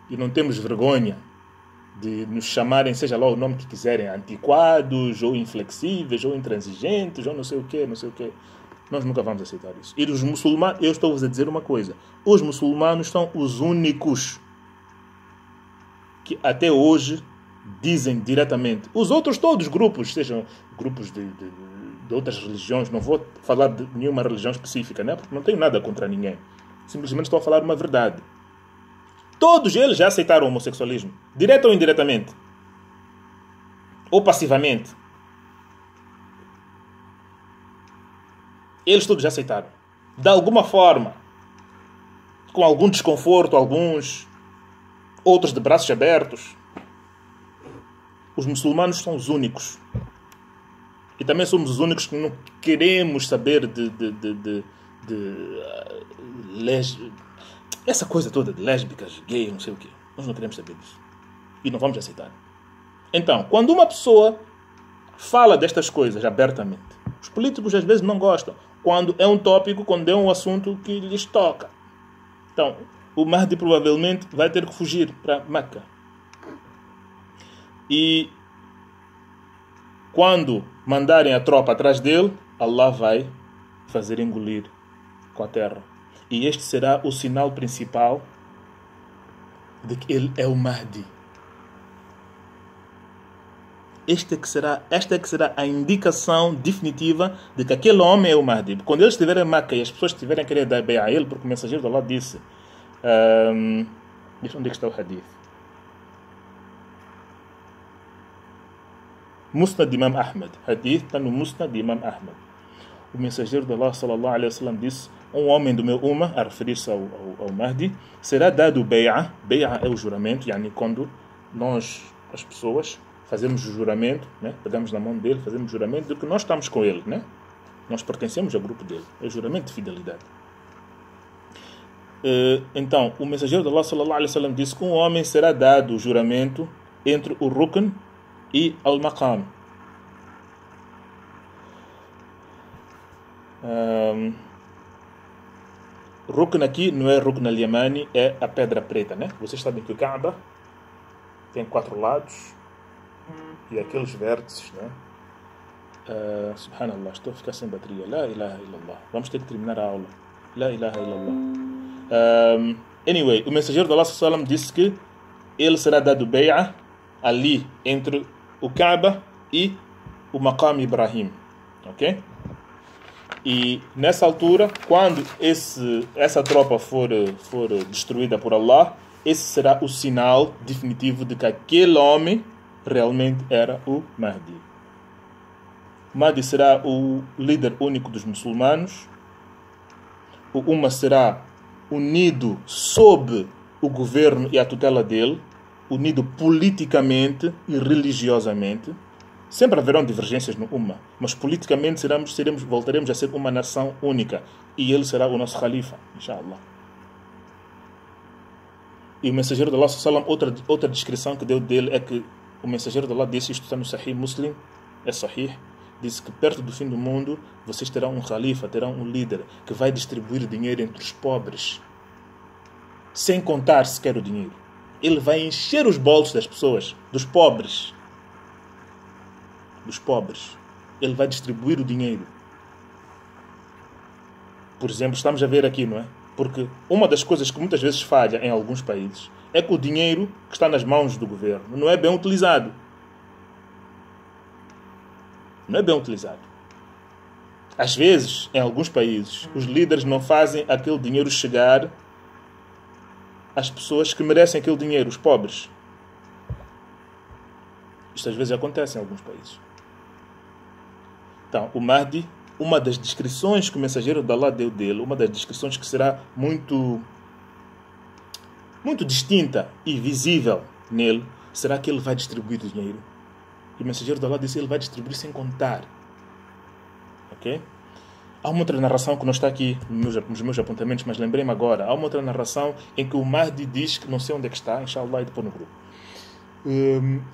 E não temos vergonha de nos chamarem, seja lá o nome que quiserem, antiquados, ou inflexíveis, ou intransigentes, ou não sei o quê, não sei o quê. Nós nunca vamos aceitar isso. E os muçulmanos, eu estou-vos a dizer uma coisa. Os muçulmanos são os únicos que até hoje dizem diretamente. Os outros todos grupos, sejam grupos de outras religiões, não vou falar de nenhuma religião específica, né? Porque não tenho nada contra ninguém. Simplesmente estou a falar uma verdade. Todos eles já aceitaram o homossexualismo. Direto ou indiretamente. Ou passivamente. Eles todos já aceitaram. De alguma forma, com algum desconforto, alguns, outros de braços abertos. Os muçulmanos são os únicos. E também somos os únicos que não queremos saber de essa coisa toda de lésbicas, gay, não sei o quê. Nós não queremos saber disso. E não vamos aceitar. Então, quando uma pessoa fala destas coisas abertamente, os políticos às vezes não gostam. Quando é um tópico, quando é um assunto que lhes toca. Então, o Mahdi provavelmente vai ter que fugir para Meca. E quando mandarem a tropa atrás dele, Allah vai fazer engolir com a terra. E este será o sinal principal de que ele é o Mahdi. Esta é que será a indicação definitiva de que aquele homem é o Mahdi. Quando ele estiver em Meca e as pessoas estiverem a querer dar bem a ele, porque o mensageiro de Allah disse... Onde é que está o hadith? Musnad de Imam Ahmed. Hadith está no Musnad de Imam Ahmed. O mensageiro de Allah sallallahu alaihi wasallam disse: um homem do meu umma, a referir-se ao Mahdi, será dado bai'a. Bai'a é o juramento, yani quando nós, as pessoas, fazemos o juramento, né? Pegamos na mão dele, fazemos o juramento de que nós estamos com ele, né? Nós pertencemos ao grupo dele. É o juramento de fidelidade. Então, o mensageiro de Allah sallallahu alaihi wasallam disse que um homem será dado o juramento entre o Rukn e Al-Maqam. Rukn aqui não é Rukn al-Yamani, é a pedra preta, né? Vocês sabem que o Kaaba tem 4 lados e aqueles vértices, né? Subhanallah, estou a ficar sem bateria. La ilaha illallah. Vamos ter que terminar a aula. La ilaha illallah. Anyway, o mensageiro de Allah sallallahu alaihi wasallam disse que ele será dado bai'a ali entre o Kaaba e o Maqam Ibrahim, ok? E nessa altura, quando essa tropa for destruída por Allah, esse será o sinal definitivo de que aquele homem realmente era o Mahdi. O Mahdi será o líder único dos muçulmanos. O Ummah será unido sob o governo e a tutela dele, unido politicamente e religiosamente. Sempre haverão divergências no Ummah, mas politicamente voltaremos a ser uma nação única. E ele será o nosso Khalifa, inshallah. E o mensageiro de Allah, outra descrição que deu dele é que o mensageiro de Allah disse, isto está no Sahih Muslim, é Sahih, disse que perto do fim do mundo vocês terão um Khalifa, terão um líder que vai distribuir dinheiro entre os pobres, sem contar sequer o dinheiro. Ele vai encher os bolsos das pessoas, dos pobres. Ele vai distribuir o dinheiro. Por exemplo, estamos a ver aqui, não é? Porque uma das coisas que muitas vezes falha em alguns países é que o dinheiro que está nas mãos do governo não é bem utilizado. Não é bem utilizado. Às vezes, em alguns países, os líderes não fazem aquele dinheiro chegar às pessoas que merecem aquele dinheiro, os pobres. Isto às vezes acontece em alguns países. Então, o Mahdi, uma das descrições que o mensageiro de Allah deu dele, uma das descrições que será muito distinta e visível nele, será que ele vai distribuir dinheiro. E o mensageiro de Allah disse que ele vai distribuir sem contar. Ok? Há uma outra narração que não está aqui nos meus apontamentos, mas lembrei-me agora. Há uma outra narração em que o Mahdi diz que, não sei onde é que está, inshallah, e depois no grupo.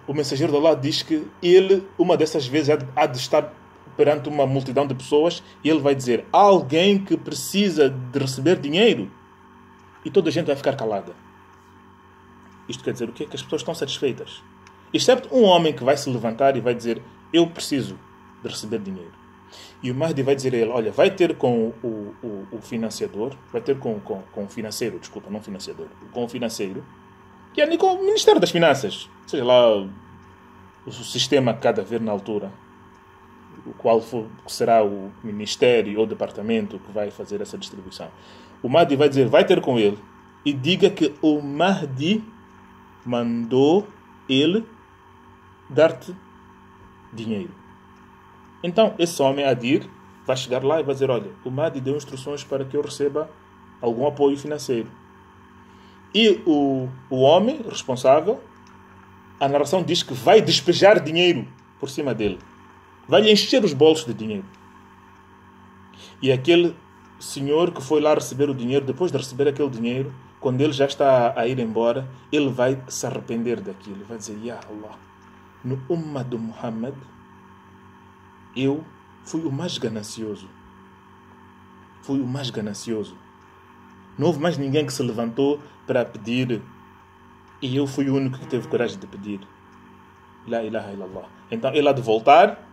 O mensageiro de Allah diz que ele, uma dessas vezes, há de estar perante uma multidão de pessoas e ele vai dizer: há alguém que precisa de receber dinheiro? E toda a gente vai ficar calada. Isto quer dizer o quê? Que as pessoas estão satisfeitas. Excepto um homem que vai se levantar e vai dizer: eu preciso de receber dinheiro. E o Mahdi vai dizer a ele: olha, vai ter com o financiador, vai ter com o financeiro, desculpa, não financiador, com o financeiro, e é com o Ministério das Finanças, seja lá o sistema que cada ver na altura, o qual será o ministério ou departamento que vai fazer essa distribuição. O Mahdi vai dizer: vai ter com ele e diga que o Mahdi mandou ele dar-te dinheiro. Então esse homem há de ir vai chegar lá e vai dizer, olha, o Mahdi deu instruções para que eu receba algum apoio financeiro. E o homem responsável, a narração diz que vai despejar dinheiro por cima dele. Vai lhe encher os bolsos de dinheiro. E aquele senhor que foi lá receber o dinheiro, depois de receber aquele dinheiro, quando ele já está a ir embora, ele vai se arrepender daquilo. Vai dizer, Ya Allah, no Ummah do Muhammad, eu fui o mais ganancioso. Fui o mais ganancioso. Não houve mais ninguém que se levantou para pedir. E eu fui o único que teve coragem de pedir. La ilaha illallah. Então ele há de voltar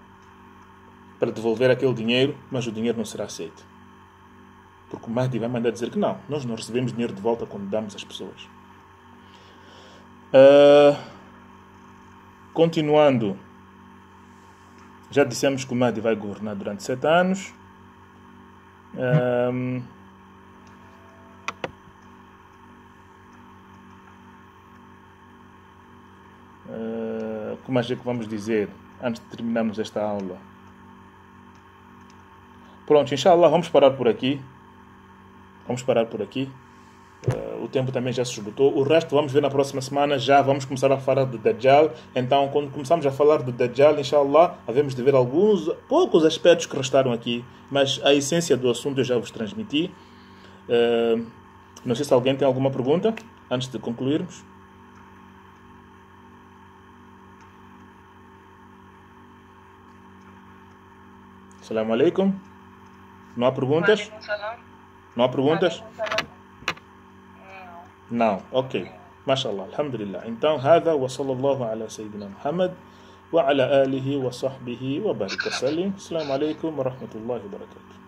para devolver aquele dinheiro, mas o dinheiro não será aceito. Porque o Mahdi vai mandar dizer que não, nós não recebemos dinheiro de volta quando damos às pessoas. Continuando, já dissemos que o Mahdi vai governar durante 7 anos. O que mais é que vamos dizer antes de terminarmos esta aula? Pronto, inshallah, vamos parar por aqui. O tempo também já se esgotou. O resto vamos ver na próxima semana. Já vamos começar a falar do Dajjal. Então, quando começarmos a falar do Dajjal, inshallah, havemos de ver poucos aspectos que restaram aqui. Mas a essência do assunto eu já vos transmiti. Não sei se alguém tem alguma pergunta antes de concluirmos. Assalamu alaikum. Não há perguntas? Não há perguntas? Não. Ok. MashaAllah. Alhamdulillah. Então, هذا وصلى الله على سيدنا محمد وعلى آله وصحبه وبارك وسلم. السلام عليكم ورحمة الله وبركاته.